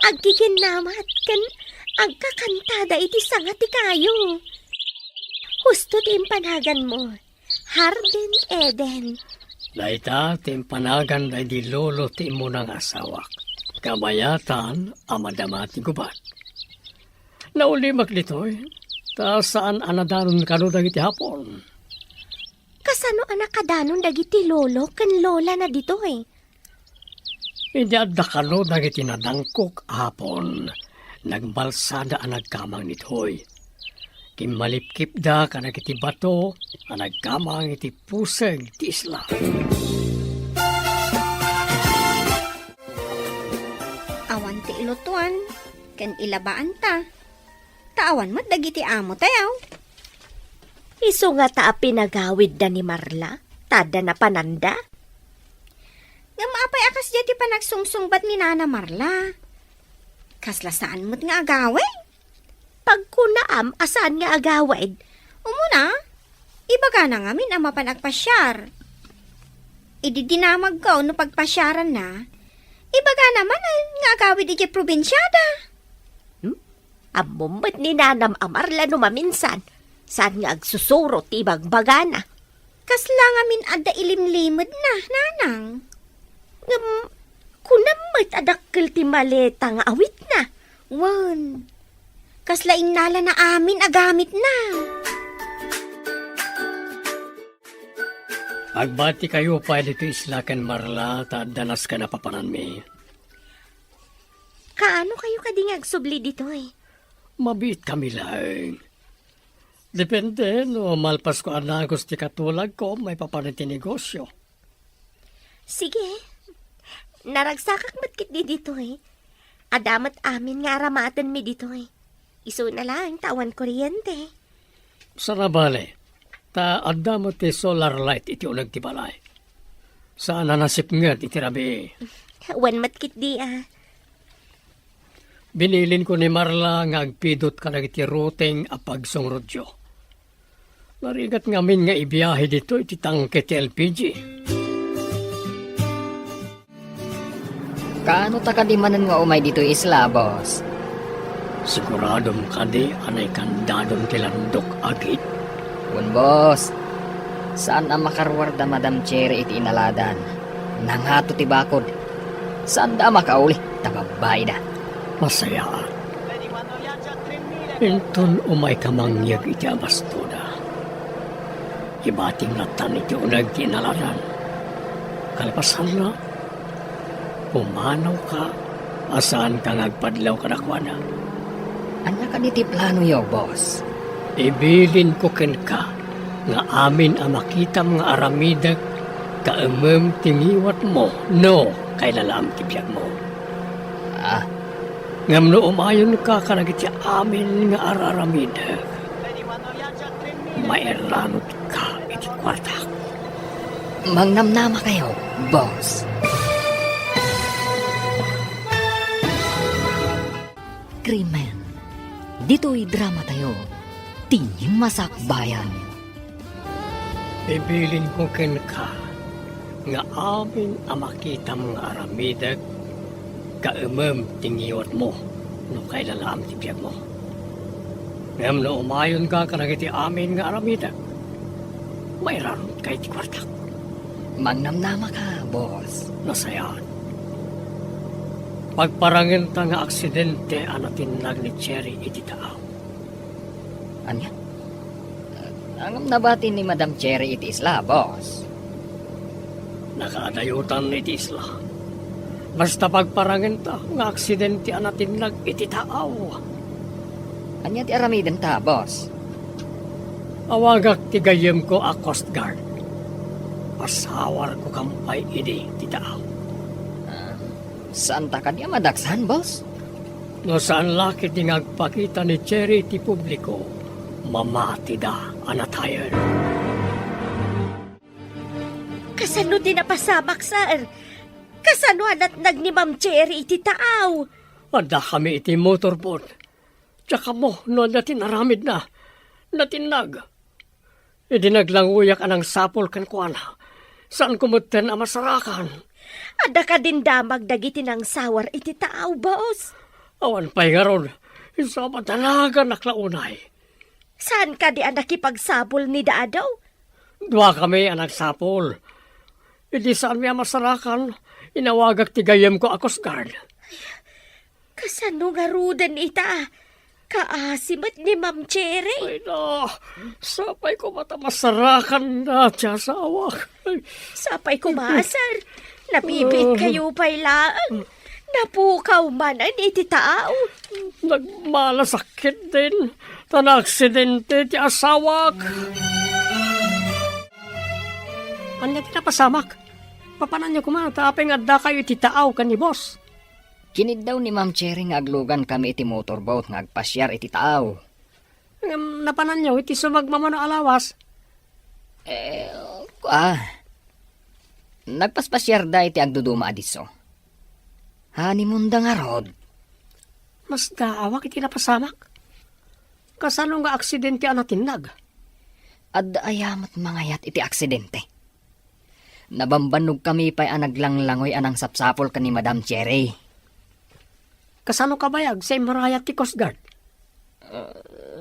Agkikinamat kan agkakantada iti sanga ti kayo. Husto ti impanagan mo. Hardin Eden. Daita timpanagan na di lolo ti mo ng asawak. Kabayatan amadama ti gubat. Naulimak ditoy. Ta saan anadaron kano dagiti hapon? Kasano anak kadanon dagiti lolo kan lola na ditoy. Hindi adda kano dagiti nadangkok hapon. Nagbalsada ang nagkamang nitoy. Kimalipkip da ka nagiti bato ang nagkamang iti puseg ti isla. Awan ti ilutuan, ken ilabaan ta. Taawan mo't dagiti amo tayaw. Iso nga ta pinagawid da ni Marla. Tada na pananda. Nga maapay akas dyan ti panagsungsungbat ni Nana Marla. Kasla saan mo't nga agaway? Pagkunaam asaan nga agawid. Umuna, ibaga na ngamin ang mapanagpasyar. Ididinamag ko no pagpasyaran na. Ibaga naman nga agawid iti probinsyada. Amumot ni Nanam Amarla no maminsan. Saan nga agsusuro ti bagbagana. Kasla ngamin adda ilimlimod na, nanang. Kunamot adakkel ti maleta nga awit na. Wan, kasla innala na amin agamit na. Agbati kayo pa dito islakan Marla ta danas ka na papanan mi. Kaano kayo kading agsubli ditoy? Mabit kami lang. Depende, no malpas ko anagos ti katulag ko, may papaniti negosyo. Sige. Naragsakak matkit di dito eh. Adamat amin nga aramatan mi dito eh. Iso na lang, tawan kuryente. Sana bale, ta adda mo ti solar light iti unag ti balay. Saan nanasip nga iti rabi. Wan matkit di ah. Binilin ko ni Marla nga agpidot ka na iti routing apagsong rodyo. Narigat ngamin nga ibiyahe dito iti tangke ti LPG. Kaano ta kadimanan nga umay dito isla, boss? Siguradom kadi anay kandadom ti landok agit. Un, boss. Saan ang makarwarda Madam Cherry iti inaladan? Nanghato ti bakod. Saan da makauli? Tababay da. Masayaan. Inton umay kamangyag iti abastoda. Ibating latan iti unag kinalaran. Kalipasan na, pumanaw ka, asaan ka nagpadlaw ka nakwana. Anya ka niti plano yo, boss? Ibilin ko ken ka, nga amin ang makitam nga aramidag, kaamam tingiwat mo, no, kay lalam tibiyag mo. Ah, Ngam no umayon ka kanagiti amin nga araramidag. Mairanot ka iti kwarta. mangnamnama kayo, boss. Krimen. Dito'y drama tayo. Tingin masakbayan. Ibilin ko ken ka, nga amin ang makitam nga aramidag, kaamam tingiwat mo, no kay lalaam tibiyag mo. Ngam no umayon ka kanagiti amin nga aramidag, may raron kay ti kwartak. Mangnamnama ka, boss. Nasayaan. Pagparangin ta nga aksidente anatinag ni Cherry iti taaw. Anya? Ang nabatin ni Madam Cherry iti isla, boss. Nakaadayutan iti isla. Basta pagparangin ta nga aksidente anatinag iti taaw. Anya ti aramiden ta, boss. Awagak ti gayem ko a Coast Guard. Pasawar ko kampay idi ti taaw. Saan ta kanya madaksan, boss? No saan laki ti ngagpakita ni Cherry ti publiko, mamati da anatayan. Kasano din napasamak, sir? Kasano anatnag ni Ma'am Cherry iti taaw? Ada kami iti motorboat. Tsaka mo, no natin aramid na. Natinag. Idinaglanguyak anang sapol kan kuana. Saan kumuten ang masarakan? Ada ka din damag dagiti ng sawar iti taaw, boss. Awan pa'y ngaron. Isa matalaga naklaunay. Saan ka di ang nakipagsabol ni Dadaw? Dua kami ang nagsapol. Idi saan may masarakan, inawagak ti gayem ko a Coast Guard. Kasano nga rudan ita? Kaasimat ni Ma'am Cherry. Ay na, sapay ko mata masarakan na tiya sa awak. Ay, Sapay kumasar. Napipit kayo pa'y laan. Napukaw man ang iti taaw. nagmalasakit din. Tanaksidente ti asawak. Anya ti napasamak? Papanan niyo kumata, apeng adda kayo iti taaw kan ni boss. Kinid daw ni Ma'am Cherry nga aglugan kami iti motorboat nga agpasyar iti taaw. Napanan niyo, iti sumagmamano alawas. Nagpaspasyar da iti agduduma adiso. Hanimunda nga rod. Mas daawak iti napasamak. Kasano nga aksidente anatinag? Adda ayamat mangayat iti aksidente. Nabambanog kami pa'y anaglanglangoy anang sapsapol ka ni Madam Cherry. Kasano kabayag sa imarayat ti Coast Guard?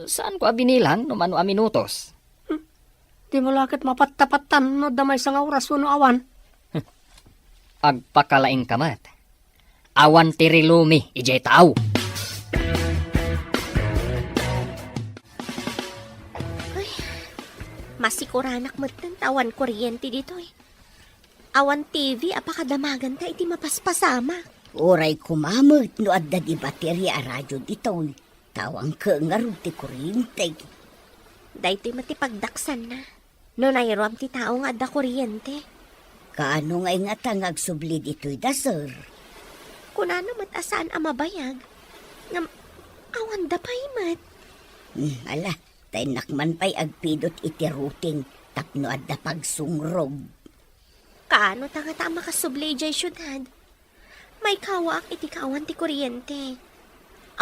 Saan ko abinilan no mano a minutos? Di mo lakit mapattapatan no damay sa nga oras no awan. Agpakalaing kamat. Awan tirilumi, ijay tao. Masikuranak mo't ng tawan kuryente dito eh. Awan TV, apakadamagan ta iti mapaspasama. Oray kumamot no adda di baterya a radyo dito. Tawang ka nga rin ti kuryente. Dahito'y matipagdaksan na. No nairam ti tao nga da kuryente. Kaano nga nga tangag subli dito'y da, sir? Kunano matasaan ang mabayag. Ngam, awan da pa'y mat. Ala, tay nakman pa'y agpidot iti routing tapno adda pagsungrog. Kaano ta nga ta makasubli jay syudad? May kawaak iti kawan ti kuryente.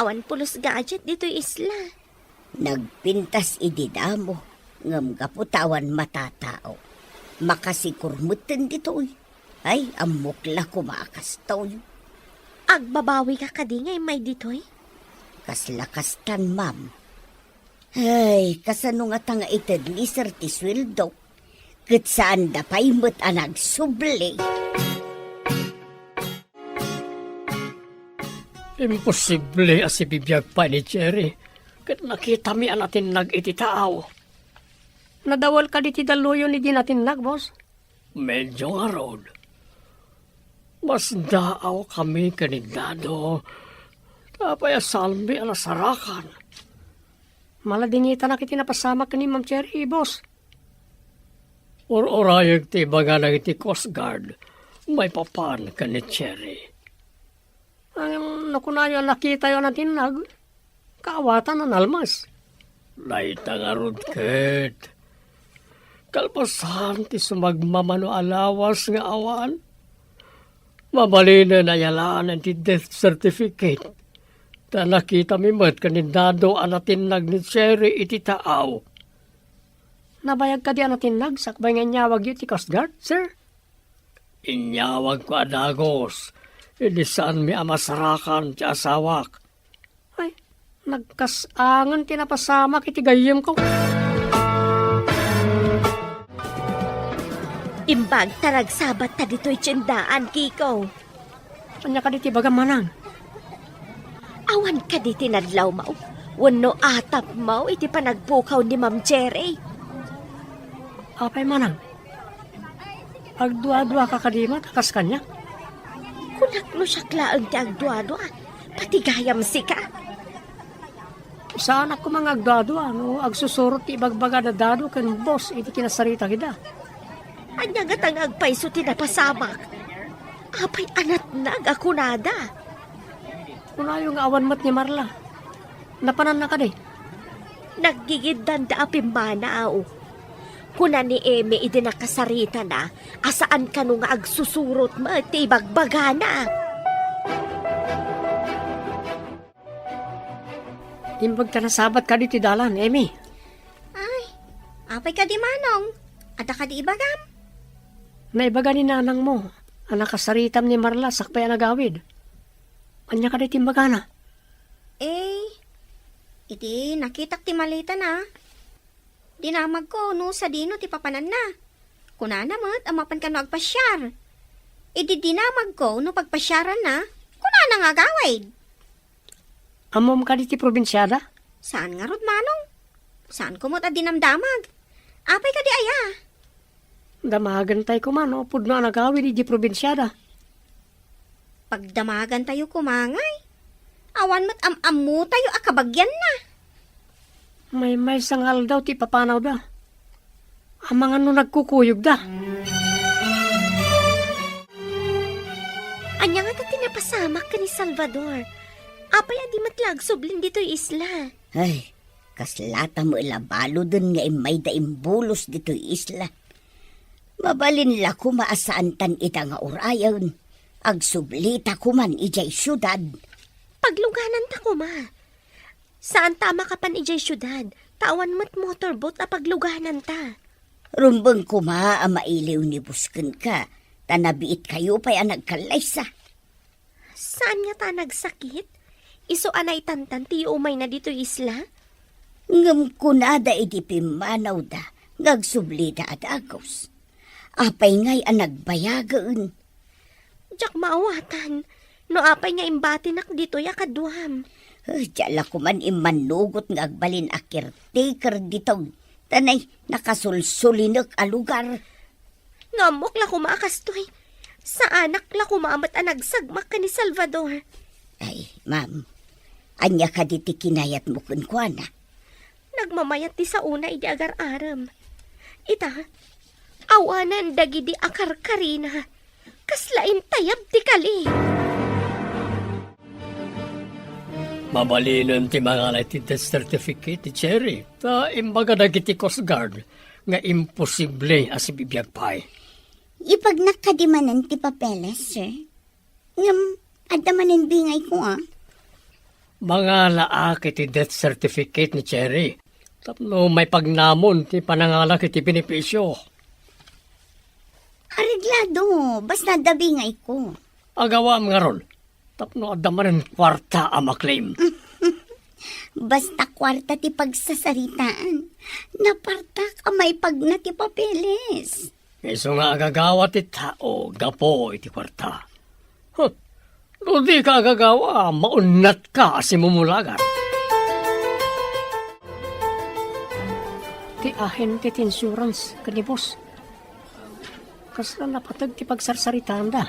Awan pulos gadget dito'y isla. Nagpintas ididamo, ngam kaputawan matatao. Makasikurmutin dito'y. Ay, amukla kumakastoy. Agbabawi ka kadi ngay may dito'y. Kaslakastan, ma'am. Ay, kasano nga tanga itadliser ti sweldo. Kat saan da pa'y mo't anag subli. Imposible as ibibiyag pa ni Cherry. Kat nakita mi natin iti tao. Nadawal ka diti daluyo ni di natin boss? Medyo nga road. Mas daaw kami kanindado. Tapay asalmi alasarakan. Maladingita na kiti napasama ka ni Ma'am Cherry, boss. Or-orayag ti baga na iti Coast Guard. May papan ka ni Cherry. Ang nakunayo nakita yun natin kaawatan ng almas. Laita nga rod, Kate. Kalpasan ti sumagmamano alawas nga awan. Mabalina na yalaan ti death certificate. Ta nakita mi mat kanindado anatin ni Cherry iti taaw. Nabayag ka di anatin sakbay nga nyawag iti Coast Guard, sir? Inyawag ko adagos. Hindi saan mi amasarakan ti asawak. Ay, nagkasangan tinapasamak iti gayem ko. Imbag taragsabat ta dito'y tsindaan, Kiko. Anya ka diti baga manang? Awan ka di tinadlaw mo. Wano atap mo iti panagpukaw ni Ma'am Cherry. Apay manang? Agdua-dua ka kadima, takas kanya? Kunaklo siya klaang ti agdua-dua. Pati gayam si ka. Saan ako mga agdua-dua, no? Agsusurot ti ibagbaga na dado kan boss, iti kinasarita kita. Anya nga tangag paiso tinapasamak. Apay anat nagakunada. Kunayo nga awan mat ni Marla. Napanan na ka di. Naggigidan da apimbana aw. Kuna ni Eme iti nakasarita na, asaan ka nung agsusurot mo at ibagbaga na. Imbag ka nasabat ka diti dalan, Emi. Ay, apay ka di manong. Ada ka di ibagam. Naibaga ni nanang mo, ang nakasaritam ni Marla, sakpay ang nagawid. Anya ka diti imbaga na. Iti nakitak ti malita na. Dinamag ko no sa dino ti papanan na. Kunana mat, amapan ka no agpasyar. Iti dinamag ko no pagpasyaran na, kunana nga gawid. Amom ka diti probinsyada? Saan nga rod manong? Saan ko mo't dinamdamag? Apay ka di aya. Damagan tayo kumano, pudno ang nagawid di probinsyada. Pagdamagan tayo kumangay. Awan mo't am-amu tayo akabagyan na. May sangal daw ti papanaw da. Ang mga no nagkukuyog da. Anya nga tinapasamak ka ni Salvador. Apay adi matlag sublin dito'y isla. Ay, kaslata mo ilabalo dun nga imay da imbulos dito'y isla. Mabalin la ko maasaan tan ita nga urayon. Agsublita ko man ijay syudad. Pagluganan ta ko ma. Saan tama ka pan ijay syudad? Tawan mo't motorboat a pagluganan ta. Rumbang ko ma mailiw ni busken ka. Tanabiit kayo pa'y nagkalaysa. Saan nga ta nagsakit? Iso anay tantan ti umay na dito isla? Ngam kunada iti pimanaw da. Ngagsublita at agos. Apay nga'y nagbayagaan. Diyak maawatan. No apay nga imbatinak dito ya kaduham. Diyala ko man imanugot nga agbalin a caretaker dito. Tanay, nakasulsulinak a lugar. Ngamok la kumakastoy. Sa anak la kumamat a nagsagmak ka ni Salvador. Ay, ma'am. Anya ka diti kinayat mo kunkwana. Nagmamayat ti sa una idi agar-aram. Ita, awanan dagi di akar-karina. Kaslain tayab ti kali. Mabalinan ti mga ti death certificate ti Cherry. Ta imbaga dagiti Coast Guard nga imposible as bibiyag pay. Ipag nakadimanan ti papeles, sir. Ngam, adamanan bingay ko Mga laak iti death certificate ni Cherry. Tapno may pagnamon ti panangalak iti benepisyo. Areglado, basta dabingay ko. Agawa nga ron. Tapno adamanan kwarta ang maklaim. Basta kwarta ti pagsasaritaan. Naparta ka may pag na ti papeles. Iso nga agagawa ti tao, gapo iti kwarta. Huh. No di ka agagawa, maunat ka si mumulagan. Ti ahen ti insurance, kanibos. Kasla napatag ti pagsarsaritaan da.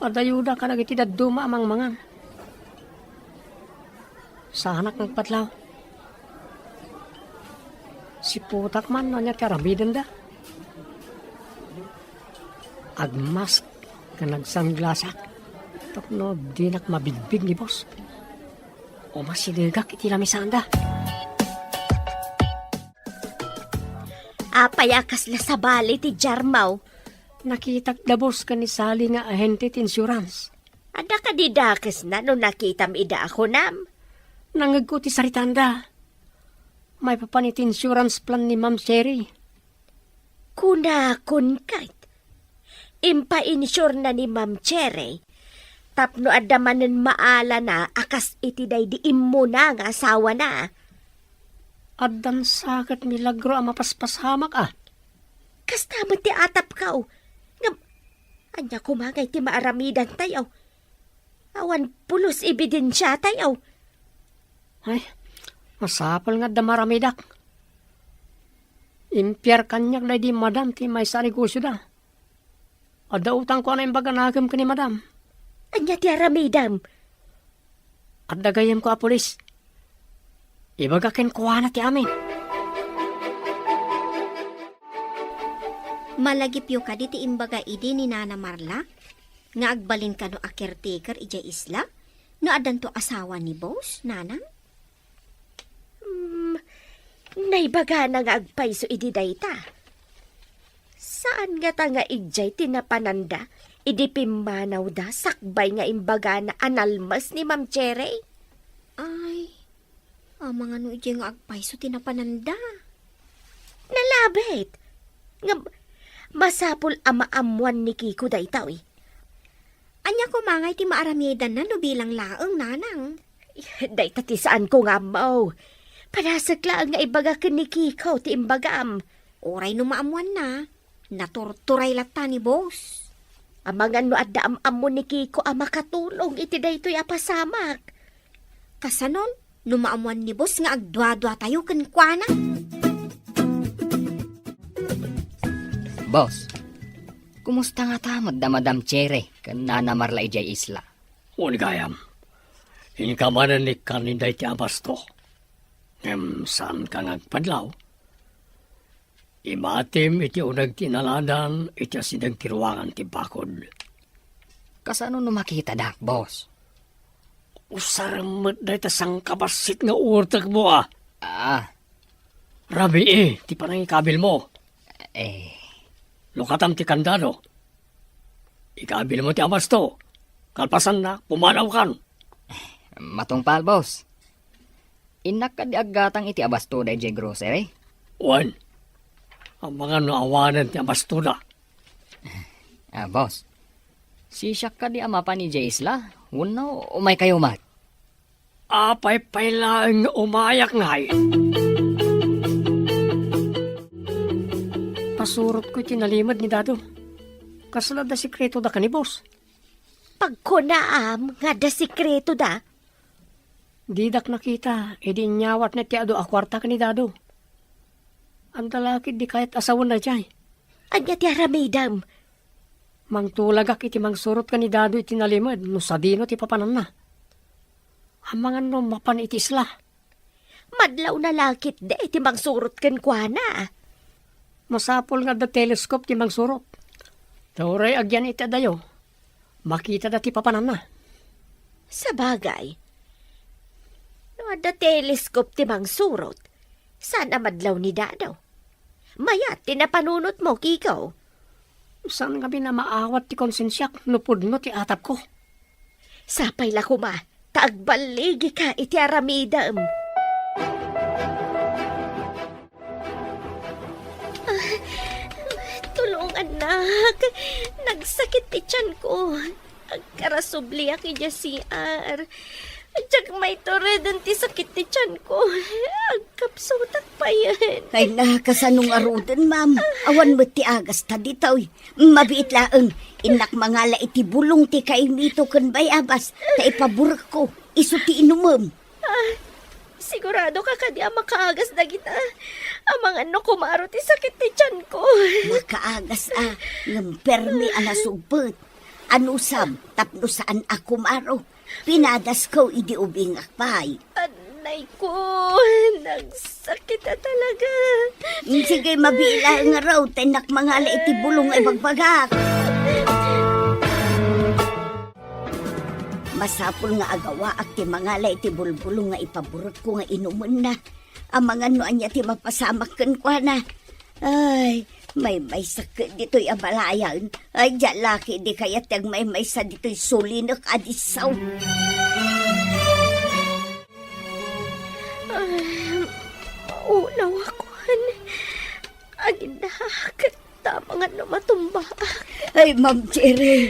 Adayuda ka nagiti daduma amang mangang. Sa anak ng patlaw. Si putak man no niya karamidan da. Agmask ka nagsanglasak. Tapno di nak mabigbig ni boss. O masiligak iti lamisanda. Apayakas la sa bali ti Jarmaw. Nakitak da boss ka ni Sally nga ahente ti insurance. Ada ka di dakes na no nakitam ida ako nam. Nangag ko ti saritanda. May papanit insurance plan ni Ma'am Cherry. Kuna kun kait. Impa-insure na ni Ma'am Cherry. Tapno adamanen maala na akas iti day di immo na nga asawa na. Addan sakat milagro ang mapaspasamak Kastamat ti atap ka Ngam, anya kumagay ti maaramidan tayo. Awan pulos ebidensya tayo. Ay, masapal nga damaramidak. Impyar kanyak na di madam ti may sa negosyo da. Ada utang ko na imbaga nagam ka ni madam. Anya ti aramidam. At dagayam ko a polis. Ibaga ken kuha na ti amin. Malagipyo ka di ti imbaga idi ni Nana Marla, nga agbalin ka no a caretaker ija isla, no adan to asawa ni boss, nanang? Naibaga na nga agpaiso idi dayta. Saan nga ta nga ijay tinapananda, idi pimanaw da sakbay nga imbaga na analmas ni Ma'am Cherry? Ay, mga no ija nga agpaiso tinapananda. Nalabit. Nga, masapul amaamuan ni Kiko daytaw Anya ko mangay ti maaramidan na no bilang laeng, nanang. Dayta ti saan ko nga mo. Panasaglaan nga ibaga ka ni Kiko ti imbagam. Oray no maamuan na, naturturay lata ni boss. Amangan no adda amamo ni Kiko makatulong iti daytoy apasamak. Kasanon, no maamuan ni boss nga agdwa-dwa tayo kenkwana. Boss, kumusta nga tamad da Madam Cherry kan Nana Marla ijay isla? Unigayam, inikamanan ni kaninday ti abasto. Saan ka ngagpadlaw? Imatim iti unag tinaladan iti asidang kiruangan ti bakod. Kasano no makita dak, boss? Usaramat dahi tasang kabasit nga urtak mo Rabi ti panangikabil mo. Lukatam ti kandado. Ikabil mo ti abasto. Kalpasan na, pumanaw kan. Matungpal, boss. Inak ka di aggatang iti abasto da ijay grocery? Wan, ang mga naawanan ti abasto da. Boss, siyak ka di ama pa ni Jay Isla? Uno, umay kayo mat? Apay lang umayak ngay. Pasurot ko tinalimad ni Dado. Kasala da sikreto da ka ni boss. Pagkunaam nga da sikreto da. Didak nakita, edi nyawat na ti ado akwarta ka ni Dado. Ang talakid di kahit asawan na jay. Anya ti aramidam. Mang tulagak iti mang surot ka ni Dado iti nalimad, no sadino ti papanan na. Ang mga no mapan iti isla. Madlaw na lakit de, iti mangsurot ken kwa na. Masapol nga da telescope ti mangsurot. Tauray agyan iti dayo. Makita dati papanan na. Sa bagay, no ada telescope ti mangsurot, sana madlaw ni dadaw. Mayat, tinapanunot mo, Kiko. Saan kami na maawat ti konsensyak no pudno ti atap ko? Sapay la kuma, taagbaligi ka iti aramidam. Tulong anak, nagsakit ti tiyan ko. Agkarasubli aki dya CR. Diyak may toredan ti sakit ti tiyan ko. Agkapsutak pa yan. Ay nakasanong arudan, ma'am. Awan mo ti agas ta ditaw. Mabiit laeng. Inak mangala iti bulong ti kaimito kan bayabas. Ta ipaburak ko. Iso ti inumam. Sigurado ka kadi makaagas na kita. Amang ano kumaro ti sakit ti tiyan ko. Makaagas ng permi anasubot. Ano sab, tapno saan ako maro. Pinadas ko idi ubing akpay. Anay ko, nagsakit na talaga. Sige, mabila nga raw. Tenak mangala iti bulong ay bagbagak. Masapul nga agawa at ti mangala iti bulbulong nga ipaburot ko nga inuman na. Ang mga noan niya ti mapasamak kan kwa na. Ay, may sakit dito'y abalayan. Ay, dyan laki di kaya tag may sa dito'y sulinak adisaw. Maulaw ako. Aginak, tama nga na matumba. Ay, Ma'am Cherry,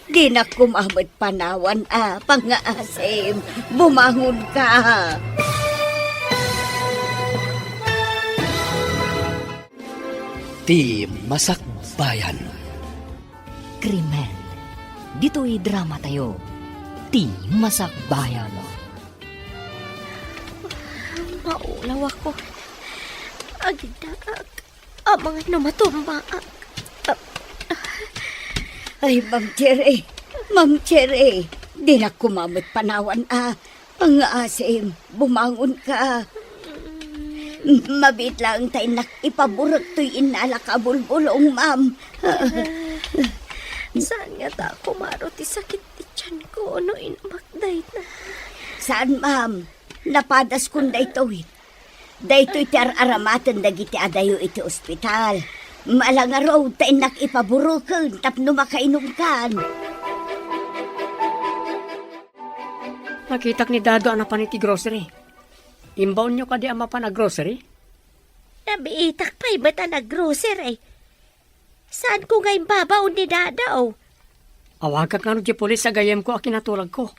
di na kumamit panawan pangaasim, bumangon ka. Ti Masakbayan. Krimen. Dito'y drama tayo. Ti Masakbayan. Maulaw ako. Aginak, amang ano matumba. Ay, Ma'am Cherry, di na kumamit panawan pangaasim, bumangon ka. Mabit lang tayo ipaburot to'y inalakabulbulong, ma'am. Saan nga ta kumaro ti sakit ti tiyan ko no inamakday na. Saan, ma'am? Napadas kun daytoy. Daytoy ti aramatan dagiti adayo iti ospital. Malanga raw tayo ipaburukan tapno makainom kan. Nakitak ni Dado ang napan iti grocery. Imbaon nyo ka di ama pa na grocery? Nabiitak pa'y bata na grocery. Saan ko ngayon babaon ni dadaw? Awagak nga no di polis sa gayem ko akinatulag ko.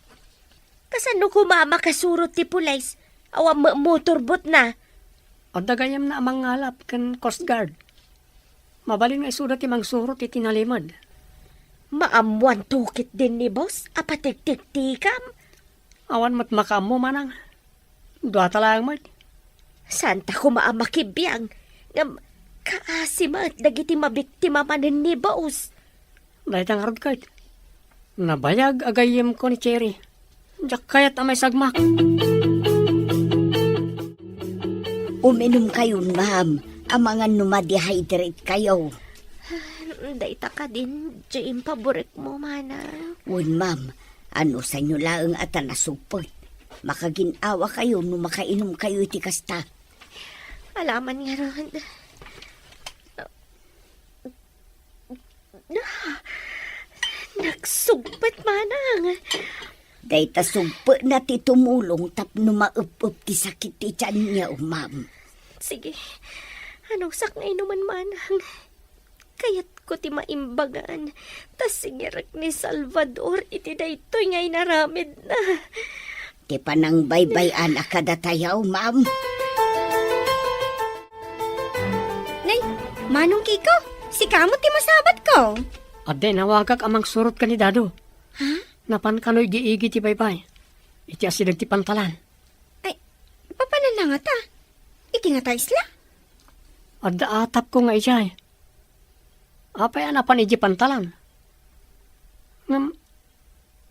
Kasano ko mama kasurot ti pulis? Awang motorbot na. O dagayem na amang ngalap kan Coast Guard. Mabalin nga isudat ti mangsurot iti nalimad. Maamuan tukit din ni boss, apatik-tik-tikam. Awan mat makamo manang. Dua talang mat. Santa ko maamakibiyang. Ngam, kaasimat dagiti mabiktima manin ni boss. Dahit ang harad kahit. Nabayag agayem ko ni Cherry. Diyak kayat amay sagmak. Uminom kayo, ma'am. Ang mga numadihydrate kayo. Dayta ka din, Jane, paborik mo, mana. Uy, ma'am. Ano sa inyo laang at nasupot? Makaginawa kayo no makainom kayo iti kasta. Alaman nga ron. Nagsugpat, manang. Dahita sugpo na ti tumulong tapno maup-up ti sakit ti tiyan niya, ma'am. Sige, anong sak na inuman, manang? Kayat ko ti maimbagan. Tas singirak ni Salvador iti daytoy ngay naramid na. Ti panang baybay-an akadatayaw, ma'am. Nay, Manong Kiko, si kamot ti masabat ko. Ade, nawagak amang surot ka ni Dado. Ha? Napan kano'y giigi ti baybay. Iti asidag ti pantalan. Ay, papanan lang ata. Iti nga ta isla. Adda atap ko nga ijay. Apay anapan iji pantalan. Ngam,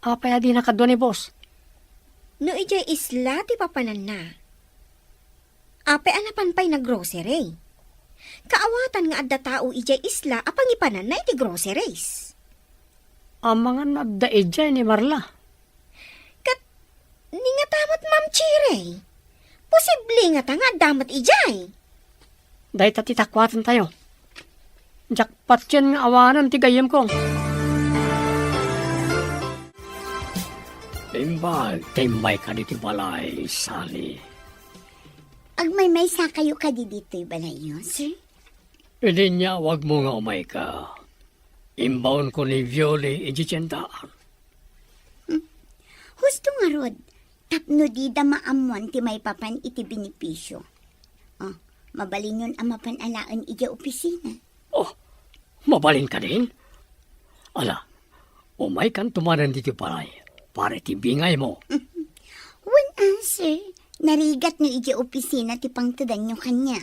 apay adi nakadwa ni boss. No ijay isla ti papanan na. Ape anapan pa'y na grocery. Kaawatan nga adda tao ijay isla apang ipanan na iti groceries. Ang mga nagdaidya ni Marla. Kat, ni nga tamat Ma'am Chirey. Posible nga ta nga damat ijay. Dahil tatitakwatan tayo. Jackpot yan nga awanan ti gayem ko. Imbag, timay ka dito balay, Sally. Agmay-may sa kayo ka di dito'y balay nyo, sir? Hindi niya, wag mo nga umay ka. Imbaon ko ni Violi ijichendaan. Husto nga rod, tapno di da maamuan ti may papan iti binipisyo. Oh, mabalin yun ang mapanalaan ija opisina. Oh, mabalin ka din? Ala, umay kan tumanan dito balay. Para tibingay mo. One answer, narigat no ija opisina ti pangtadan nyo kanya.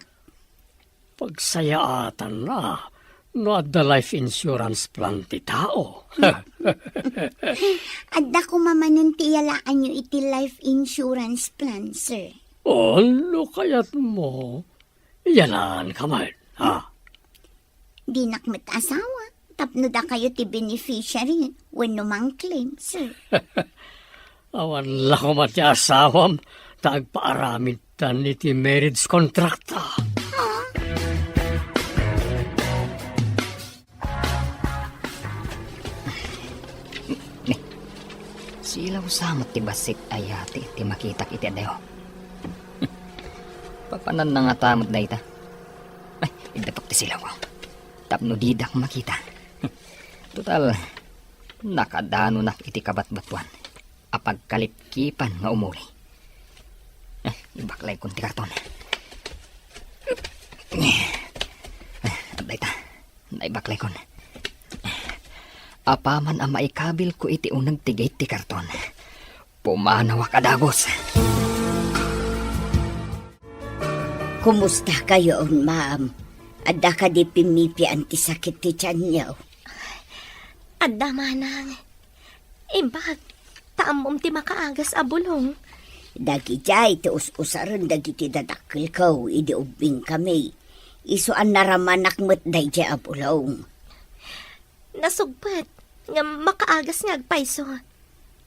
Pagsayaatan na, no at the life insurance plan ti tao. Adda ko mamanon ti yalaan nyo iti life insurance plan, sir. Ano kayat mo? Yalan ka man, ha? Di nakmet asawa, tapno da kayo ti beneficiary when numang claim, sir. Awan lang ko mati asawam, tagpaaramin tan iti marriage contract. Silaw samot ti basit ayati ti makitak iti adayo. Papanan na nga tamot na ita. Ay, idapok ti silaw. Tapno didak makita. Total, nakadano na iti kabat-batuan. Apag kalipkipan nga umuli. Ibaklay kong ti karton. Abday ta, naibaklay kon. Apaman ang maikabil ko iti unang tigay ti karton. Pumanawa kadagos. Kumusta kayo, ma'am? Adda ka di pimipi antisakit ti tiyan niyo. Adda manang. Imbag, taamom ti makaagas a bulong. Dagi jay, ti us-usaron dagi ti dadakil ko, idi ubing kami. Isuan naramanak mo't day jay abulong. Nasugpat, nga makaagas nga agpaiso.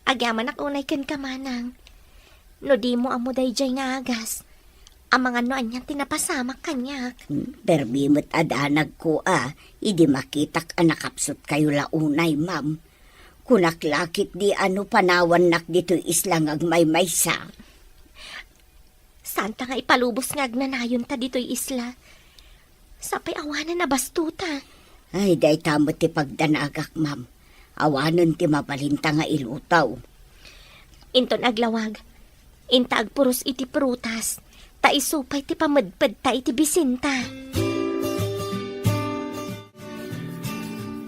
Agyaman ak unay ken kamanang. No di mo amo day jay nga agas. Ang mga noan niya tinapasamak kanyak. Perbimot adanag ko idi makitak anakapsot kayo launay, ma'am. Kunaklakit di ano panawan nak dito islang agmay-maysa. Santa nga ipalubos nga agnanayon ta dito'y isla. Sapay awanan na bastuta. Ay, day tamo ti pagdanagak, ma'am. Awanon ti mabalinta nga ilutaw. Inton aglawag. Inta agpuros iti prutas. Ta isupay ti pamadpad ta iti bisinta.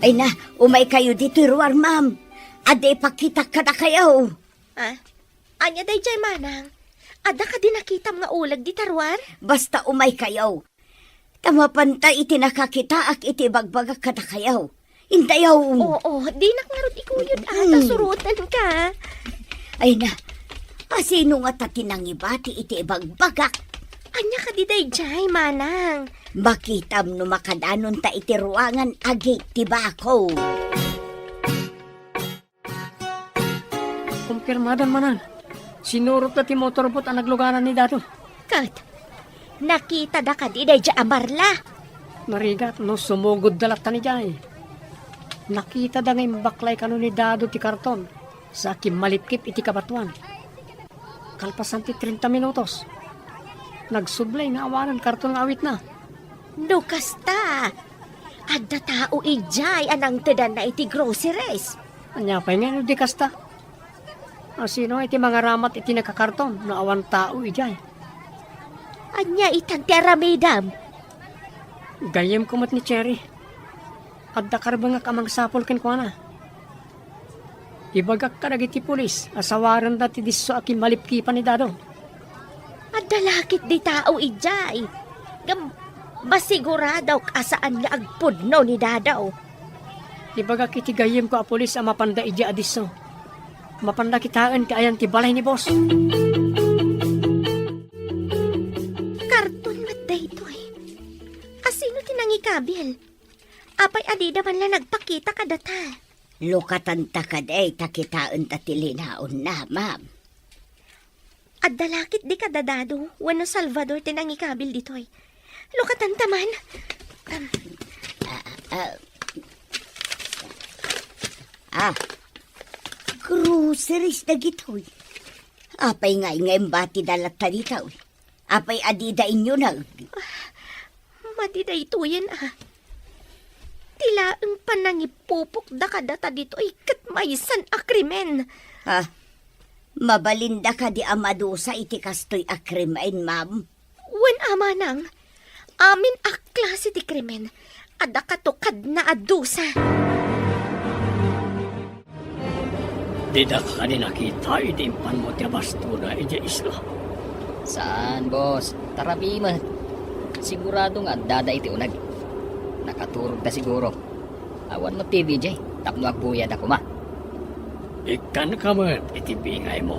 Ay na, umay kayo dito, ruwar, ma'am. Ade, pakitak ka na kayo. Anya day jay manang. Ada ka din nakitam nga ulag di tarwar? Basta umay kayo. Tamapanta iti nakakita ak iti bagbagak ka na kayo. Intayaw. Oo, di naklarot ikuyod ata surutan ka. Ay na, sino nga tatinang ibati iti bagbagak? Anya ka di day jay manang. Makitam no makadanon ta iti ruangan agi tibako. Kumpirmadan manan. Sinurot na ti motorbot ang naglugaran ni Dato. Kat, nakita da ka di day jay amarla. Narigat no sumugod dalat ta ni Jay. Nakita da ngayon baklay kano ni Dado ti karton sa aking malipkip iti kabatuan. Kalpasan ti 30 minutos. Nagsublay nga awanan karton nga awit na. Dukas ta. Adda tao ijay anang tedan na iti groceries. Anya pa nga no di kasta. Sino iti mga ramat iti nakakarton na awan tao ijay. Anya itan ti aramidam. Gayem kumot ni Cherry. Adda karba nga kamang sapol ken ko na. Ibagak ka dagiti pulis, asawaran dati diso aking malipkipan ni Dado. Adda lakit di tao ijay. Basiguradaw kasaan nga agpudno ni Dadaw. Ibagak iti gayem ko a pulis ang mapanda ija adiso. mapandakitaan kaayan ti balay ni boss. Karton mat daytoy. Asino tinangikabil? Apay adida man lang nagpakita kadata. Lukatan ta kaday takitaan ta tilinaon na, ma'am. At dalakit di kadadado, wano Salvador tinangikabil ditoy. Lukatan taman. Groceries na gitoy. Apay ngay bati dalat ta ditaw. Apay adida inyo na. Madidaytoyan Tila ang panangipupok da kadata ditoy kat maisan akrimen. Mabalinda ka di amadusa iti kastoy akrimain, ma'am. Wen ama nang, amin klase ti krimen, ada katukad na adusa. Di da ka ni nakita, idimpan mo ti bastuna iti isla. Saan, boss? Tarabi man. Sigurado nga dada iti unag. Nakaturog ta siguro. Awan mo TV, Jay. Tapno agbuyad ako ma. Ikan ka man, iti bingay mo.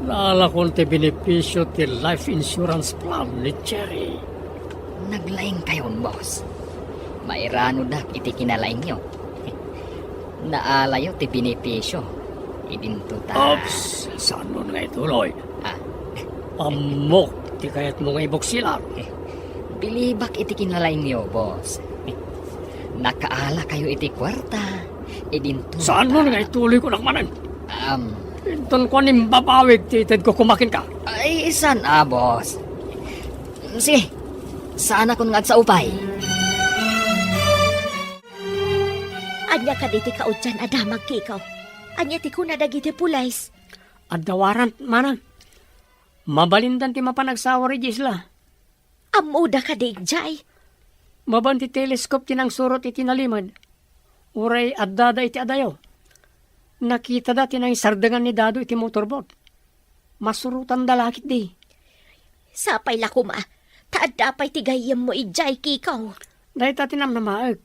Lalakon ti benepisyo ti life insurance plan ni Cherry. Naglaing kayon, boss. Mairano dak iti kinalaing nyo. Naalayo ti benepisyo. Ibinto ta. Ops! Saan mo nga ituloy? Ah, Amok! Ti kayat mo nga ibuksilar. bilibak iti kinalaing nyo, boss. Nakaala kayo iti kwarta. Idinto. Saan mo nga ituloy ko nakmanan? Um, Inton ko ning babawig titid ko kumakin ka. Ay, saan boss? Sige, saan ako nga sa upay? Anya ka diti ka udyan adamag kikaw. Anya ti kuna dagiti pulays. Adawaran manang. Mabalindan ti mapanagsawa ri Gisla. Amuda ka digjay. Maban ti teleskop ti nang surot iti nalimad. Uray addada iti adayo. Nakita dati nang sardangan ni Dado iti motorboat. Masurutan dalakit di. Sapay lakuma. Taad dapay ti gayem mo ijay kikaw. Dahil tati nam na maag.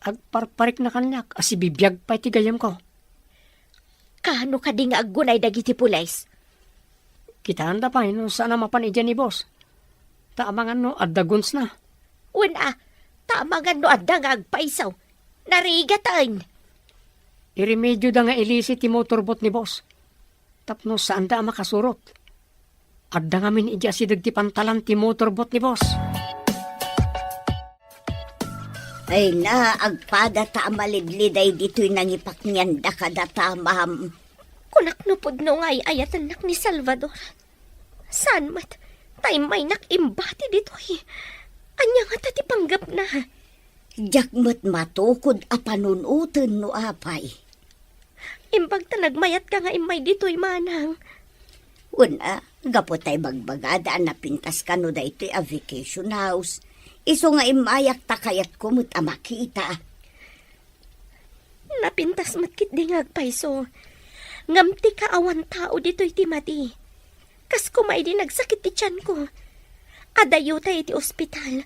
Agparparik na kanyak. Asibibiyag pa iti gayam ko. Kano ka di nga agunay dagiti pulays? Kitaan da pa no saan na mapan ni boss. Taamangan no addaguns na. Una, tamangan no adda nga agpaisaw. Narigatan. Iremedyo da nga ilisi ti motorbot ni boss. Tapno saan da makasurot. Adda nga min ija sidag ti pantalan ti motorbot ni boss. Ay na, agpada ta malidliday dito'y nangipak niyan da kadata, ma'am. Kunak nupod no ngay ayatan nak ni Salvador. San mat, tay may nakimbati dito'y. Anya nga tati panggap na. Jakmat matukod a panunutan no apay. Imbag talagmayat ka nga imay dito'y manang. Una, gapotay bagbagada na pintas ka no da ito'y a vacation house. Iso nga imayak takayat kumut a makita. Napintas matkit di nga agpaiso. Ngamti ka awan tao dito'y timati. Kas kumay di nagsakit ti tiyan ko. Adayo tayo iti ospital.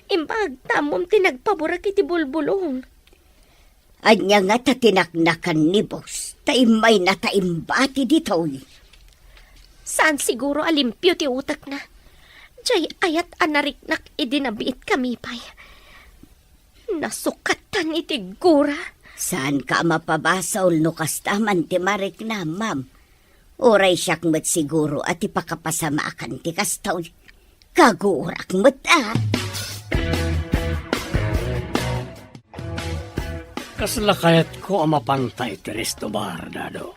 Imbag tamom tinagpaburak iti bulbulong. Anya nga tatinaknakan ni boss. Taimay na taimbati dito'y. Saan siguro alimpyo ti utak na. Jay ayat anariknak idinabiit kami pay. Nasukatan iti gura. Saan ka mapabasaw no kastaman ti marik na, ma'am? Oray siyak mat siguro at ipakapasamakan ti kastaw. Kagurak mat Kaslakayat ko ang mapantay ti Restobar, Dado.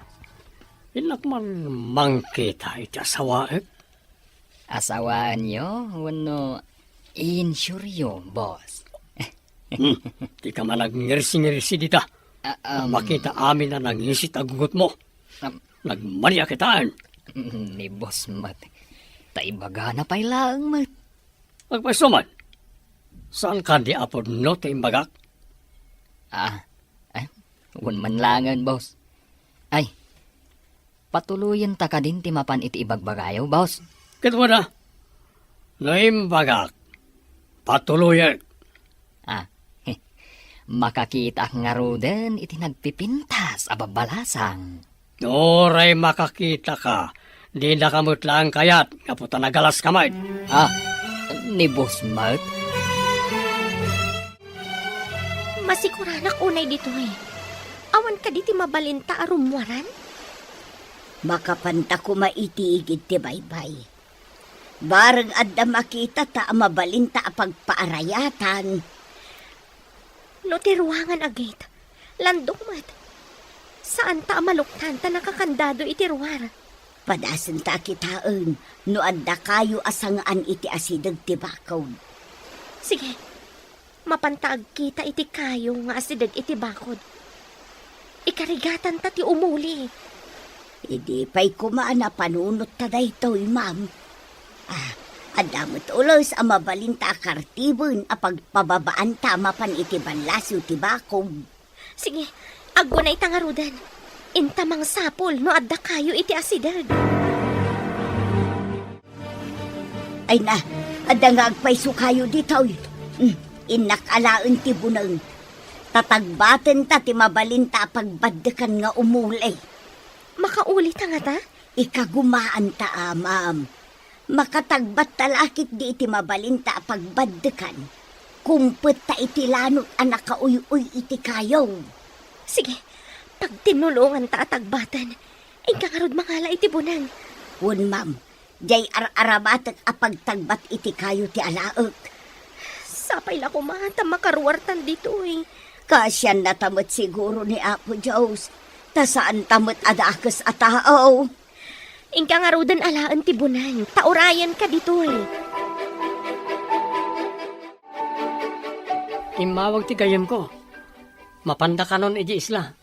Inakman mangkita iti asawaek. Asawaan nyo, wano insuryo, boss. Di ka man nag-ngirsi-ngirsi dita. Makita amin na nang-isit agugot mo. Nagmaniya kitaan. Ni boss mat. Taibaga na pa'y lang mat. Magpasuman. Saan ka di apod no taimbagak? Wan man langan, boss. Ay, patuluyan ta ka din ti mapan iti ibagbagayo, boss. Kito mo na. Naimbagak. Patuloyan. Makakita nga ruden iti nagpipintas a babalasang. Oray makakita ka. Di na kamot lang kayat, kaputa nagalas kamay. Ah, ni Boss Mart? Masikuranak unay dito eh. Awan ka di ti mabalinta arumwaran? Makapanta ko maitiigid ti baybay. Bareng adda makita ta mabalinta a pagpaarayatan. No ti ruangan agit. Landok mat. Saan ta amaluktan ta nakakandado iti ruwar? Padasan ta kitaan no adda kayo asangaan iti asidag ti bakaw. Sige, mapantag kita iti kayo nga asidag iti bakod. Ikarigatan ta ti umuli. Idi pa'y kumaan na panunot ta daytoy, ma'am. Adamot ulos ang mabalinta kartibon a pagpababaan tama pan iti banlasyo ti bakog. Sige, agunay tangarudan. Intamang sapol no adda kayo iti asidag. Ay na, adda nga agpayso kayo dito. Inakalaan ti bunang. Tatagbaten ta ti mabalinta pagbaddekan nga umulay. Makauli ta nga ta? Ikagumaan ta, ma'am. Makatagbat talakit di iti mabalinta pagbaddekan. Kumpet ta iti lanot anak kauy-uy iti kayo. Sige, pag tinulungan ta atagbatan, inkangarod mangala iti bunang. Wun, ma'am. Jay ar-arabatak a pagtagbat iti kayo ti alaok. Sapay la kumata makaruwartan dito eh. Kasyan na tamot siguro ni Apo Diyos. Ta saan tamot adakas a tao. Inkangarudan alaan ti bunang. Taurayan ka dito eh. Imawag ti gayam ko. Mapanda ka nun iji isla.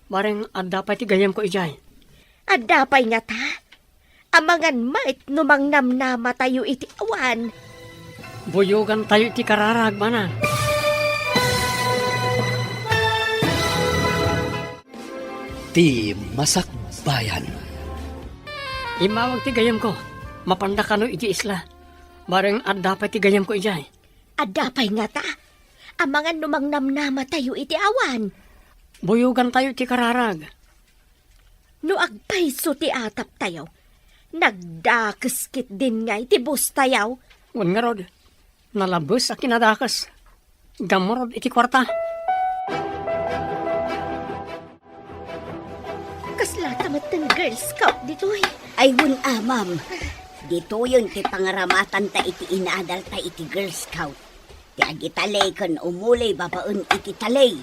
Maring adapay ti gayam ko ijay. Adapay nga ta. Amangan mait numang namnama tayo iti awan. Buyugan tayo iti kararag mana. Ti Masakbayan. Imawag ti gayam ko. Mapanda ka nun iji isla. Maring adapay ti gayam ko ijay. Adapay nga ta. Amangan numang namnama tayo iti awan. Buyugan tayo iti kararag. No agpayso ti atap tayo. Nagdakiskit din nga iti bus tayaw. Wan nga rod. Nalabos a kinadakas. Gamorod iti kwarta. Kasla tamat ng Girl Scout dito eh. Ay, wun, ma'am. Dito yun ti pangaramatan ta iti inaadal ta iti Girl Scout. Ti agitalay kan umulay babaon iti talay.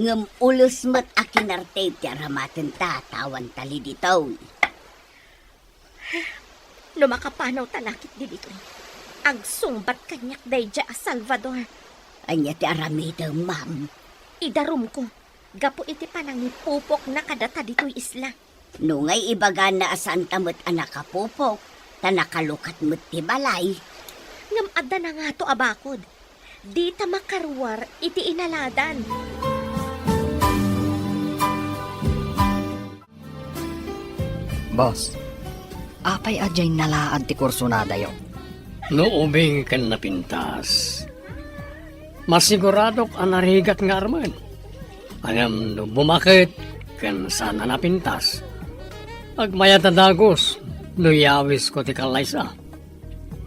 Ngam ulos mat akinarte ti aramatan ta tawan tali dito. No makapanaw talakit di dito. Agsungbat kanyak dayja a Salvador. Anya ti aramida, ma'am. Idarum ko. Gapo iti panangipupok na kadata dito'y isla. Nungay ibaga na asan tamot anak kapupok. Ta nakalukat mo't ti balay. Ngam adda na nga to abakod. Di ta makarwar iti inaladan. Boss, apay adyay nalaad ti kurso na dayo. No ubing kan napintas. Masiguradok ang narigat nga arman. Angam no bumakit kan sana napintas. Agmayat na dagos, no yawis ko ti kalaysa.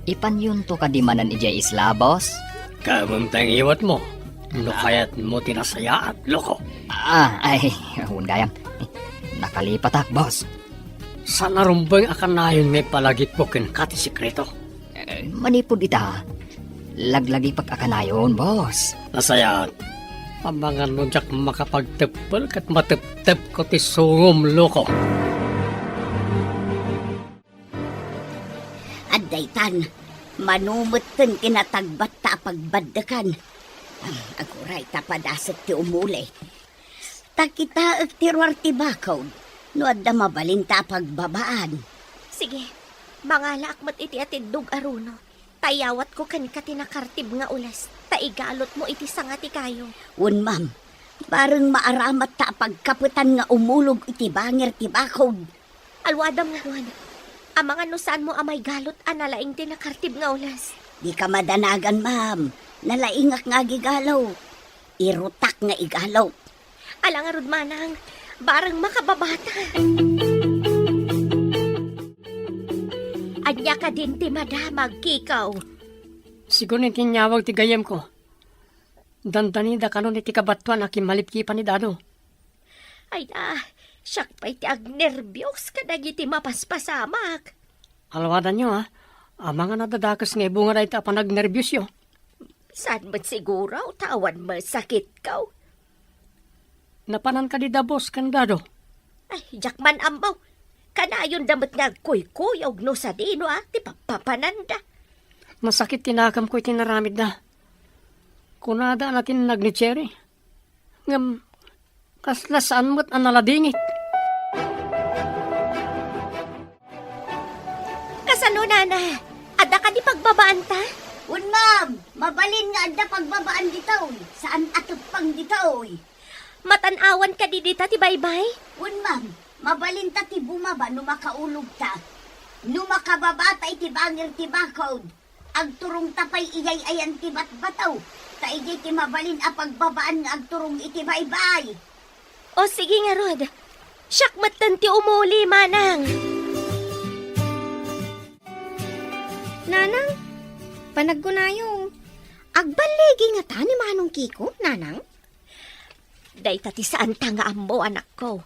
Ipan yun to kadimanan ijay isla, boss? Kabuntang iwat mo, no kayat mo tinasaya at loko. Ay, hun gayam. Nakalipat ak, boss. Sa narumbang akan nayon may palagip ko ken kati sikreto. Manipod ita. Laglagi pagkakanayon, boss. Nasayat, abangan mo jak makapagtepel kat matep-tep ko ti sungom loko. Addaytan, manumutten kinatagbat ta pagbaddakan. Aguray ta padasat ti umulay. Takita ti ruar ti bakaw. No adda mabalinta pagbabaan. Sige, mangala akmat iti atindog aruno. Tayawat ko kan katinakartib nga ulas. Taigalot mo iti sangati kayo. Wun, ma'am. Bareng maaramat ta pagkaputan nga umulog iti bangir ti bakog. Alwadam nga ruan. Amangan no saan mo amay galot analaing tinakartib nga ulas. Di ka madanagan, ma'am. Nalaingak nga gigalaw. irutak nga igalaw. Alang arod manang, barang makababata. Anya ka din ti madamag, Kikaw. Siguro ni tinyawag ti gayem ko. Dandani da kanon iti kabatuan aking malipkipan ni Dado. Ay na, siyak pa'y ti agnervyos ka dagiti mapaspasamak. Alawadan nyo ha. Ang mga nadadakas nga bunga na ito panagnervyos yo. Saan ba't siguro tawan mo sakit kaw? Napanan ka di da boss kan Dado. Ay, jakman amaw. Kanayon damot nga kuy-kuy og no sa dino ti papapananda. Masakit tinakam ko itinaramid na. Kunada natin nagnitseri. Ngam, kaslasaan mo't analadingit. Kasano nana? Ada ka di pagbabaan ta? Un ma'am, mabalin nga adda pagbabaan ditaw. Saan atut pang ditaw? Matanawan ka di dita ti baybay? Un ma'am, mabalin ta ti bumaba no makaulog ta. No makababa ta iti bangir ti bakod. Agturong tapay iyay ayan ti batbataw. Ta ijay ti mabalin a pagbabaan nga agturong iti baybay. O sige nga Rod. Siyak matan ti umuli manang. Nanang, panaggunayong, agbaligi nga ta ni Manong Kiko, Nanang? Day tati saan ta nga ammo anak ko.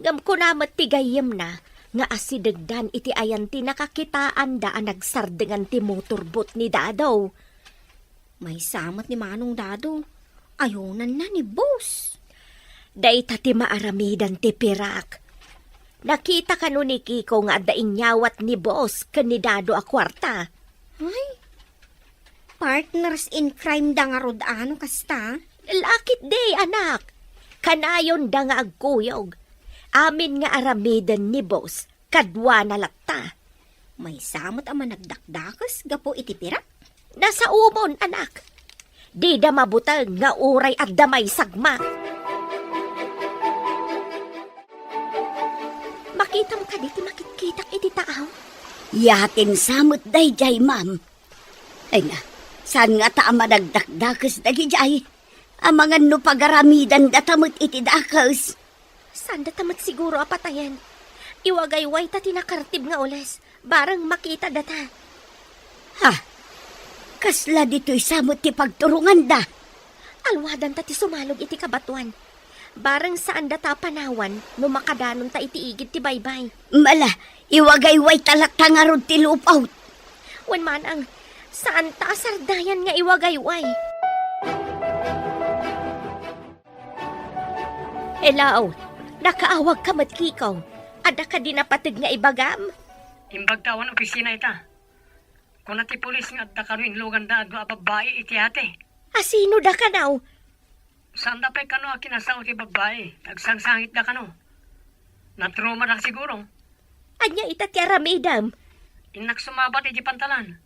Ngam ko namat ti gayem na nga asidagdan iti ayan ti nakakitaan da ang nagsardengan ti motorbot ni Dadaw. May samat ni Manong Dado. Ayonan na ni boss. Day tati maaramidan ti pirak. Nakita ka nun ni Kiko nga daing nyawat ni boss kanidado a kwarta. Ay, partners in crime da nga rod ano kasta? Lakit day anak. Kanayon da nga agkuyog. Amin nga aramidan ni boss kadwa na latta. May samat ang managdakdakas gapo iti pirak. Nasa umon anak. Di da mabutang nga uray at damay sagma. Makita mo ka di ti makitkitak iti taaw. Yatin samot day jay ma'am. Ay na, saan nga ta managdakdakas dagi jay? Ang mga no pagaramidan datamot iti dakas. Saan datamat siguro apatayan? Iwagayway ta tinakartib nga oles. Barang makita data. Ha? Kasla dito'y samot ti pagturungan da. Alwadan ta ti sumalog iti kabatuan. Barang saan data panawan no makadanon ta iti igid ti baybay. Mala, iwagayway talakta nga rod ti lupaw. Wan man ang saan ta sardayan nga iwagayway. Elaw, nakaawag ka matkikaw. Ada ka dinapatig nga ibagam? Imbagtawan opisina ita. Kung nati pulis nga at kanuing lugan da adwa babae iti ate. Asino da ka naw? Saan da pa'y kano akinasaw ti babae? Nagsangsangit da kano. Natruma na siguro. Anya ita ti aramidam. Inak sumabat iti pantalan.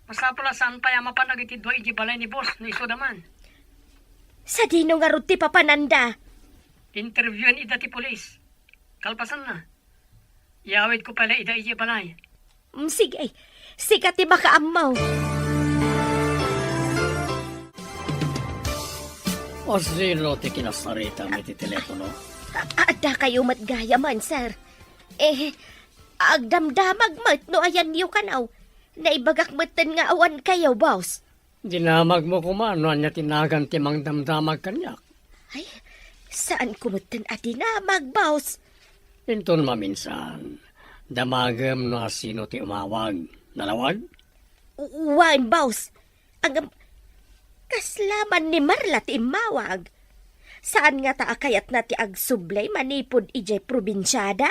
Masapula saan pa yama pa nagiti dwa iti balay ni boss ni Sudaman. Sa dino nga rod ti papananda. Interviewin ida ti pulis. Kalpasan na. Iawid ko pala ida iti balay. Sige, sikat ti makaamaw. O zero ti kinasarita mo iti telepono. Ada kayo matgaya man, sir. Agdamdamag mat no ayan niyo kanaw. Naibagak matan nga awan kayo, boss. Dinamag mo kumano anya tinagan ti mang damdamag kanyak. Ay, saan kumatan at dinamag, boss? Inton maminsan. Damagam no asino ti umawag. Nalawag? Wan, boss. Ang kaslaman ni Marla ti mawag. Saan nga ta akayat na ti agsublay manipod ijay probinsyada?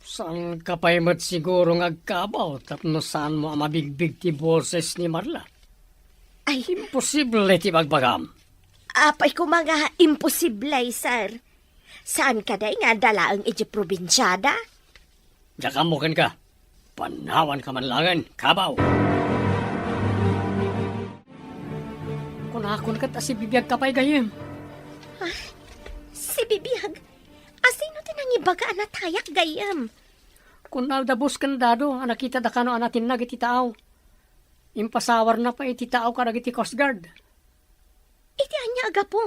Saan ka pa'y mat siguro agkabaw tapno saan mo ang mabigbig ti boses ni Marla? Ay, Imposible ti bagbagam. apay ko mga imposiblay, sir. Saan ka day nga dalaang ijay probinsyada? Jakamukan ka. Panawan ka manlangan, kabaw. Kunakon ka ta si bibiyag ka pa'y gayem. Si Bibiyag, asino tinangibaga na tayak gayam? Kung naldabos kan dado, nakita da kano anatin nag iti tao. Impasawar na pa iti tao karag iti Coast Guard. Iti anya aga po.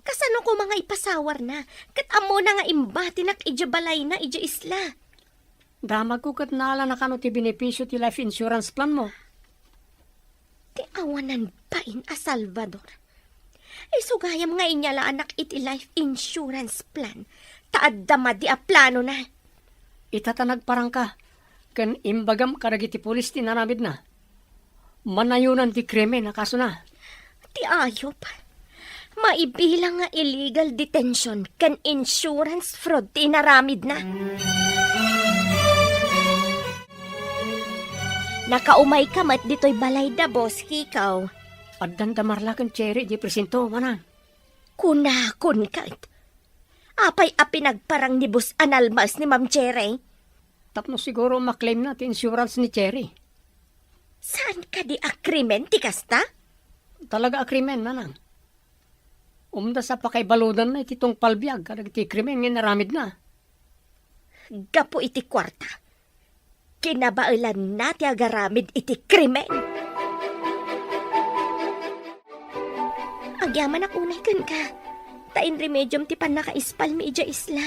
Kasano ko mga ipasawar na, kat amo na nga imbati nak ija balay na ija isla. Damag ko kat nala na kano ti benepisyo ti life insurance plan mo. Ti awanan pa in a Salvador. Sugayam nga inyala anak iti life insurance plan. Taad dama di a plano na. Itatanag parang ka. Kan imbagam karagiti pulis ti naramid na. Manayunan ti krimen na kaso na. Ti ayop. Maibilang nga illegal detention kan insurance fraud ti naramid na. Nakaumay ka mat dito'y balay da, boss, kikaw. Addan damarlakan cherry di presento manang. Kunakon kat. Apay a pinagparang ni Bus Analmas ni Ma'am Cherry. Tapno siguro maklaim na ti insurance ni Cherry. Saan ka di akrimen, ti kasta? Talaga akrimen manang. Umda sa pakaibaludan na ititong palbiag kadag ti krimen nga naramid na. Gapo iti kwarta. Kinabailan na ti agaramid iti krimen. Agyaman ak unay kan ka. Tain remedyom ti pan nakaispal mi ija isla.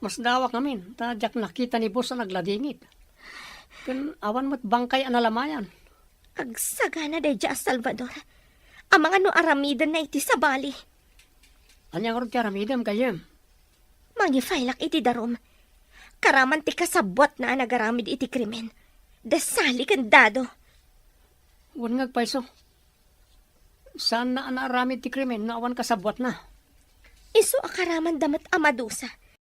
Mas dawak namin. Tadyak nakita ni boss na nagladingit. Kan awan mo't bangkay analamayan. Agsagana day ja Salvador. Ang mga no aramidan na iti sa bali. Anyang ron ti aramidam kayem. Mangifailak iti darom. Karaman ti kasabwat na nagaramid iti krimen. Dasali kan dado. Wan ngagpaiso. Saan na anaramid ti krimen na awan kasabwat na. Iso akaraman damat amadusa.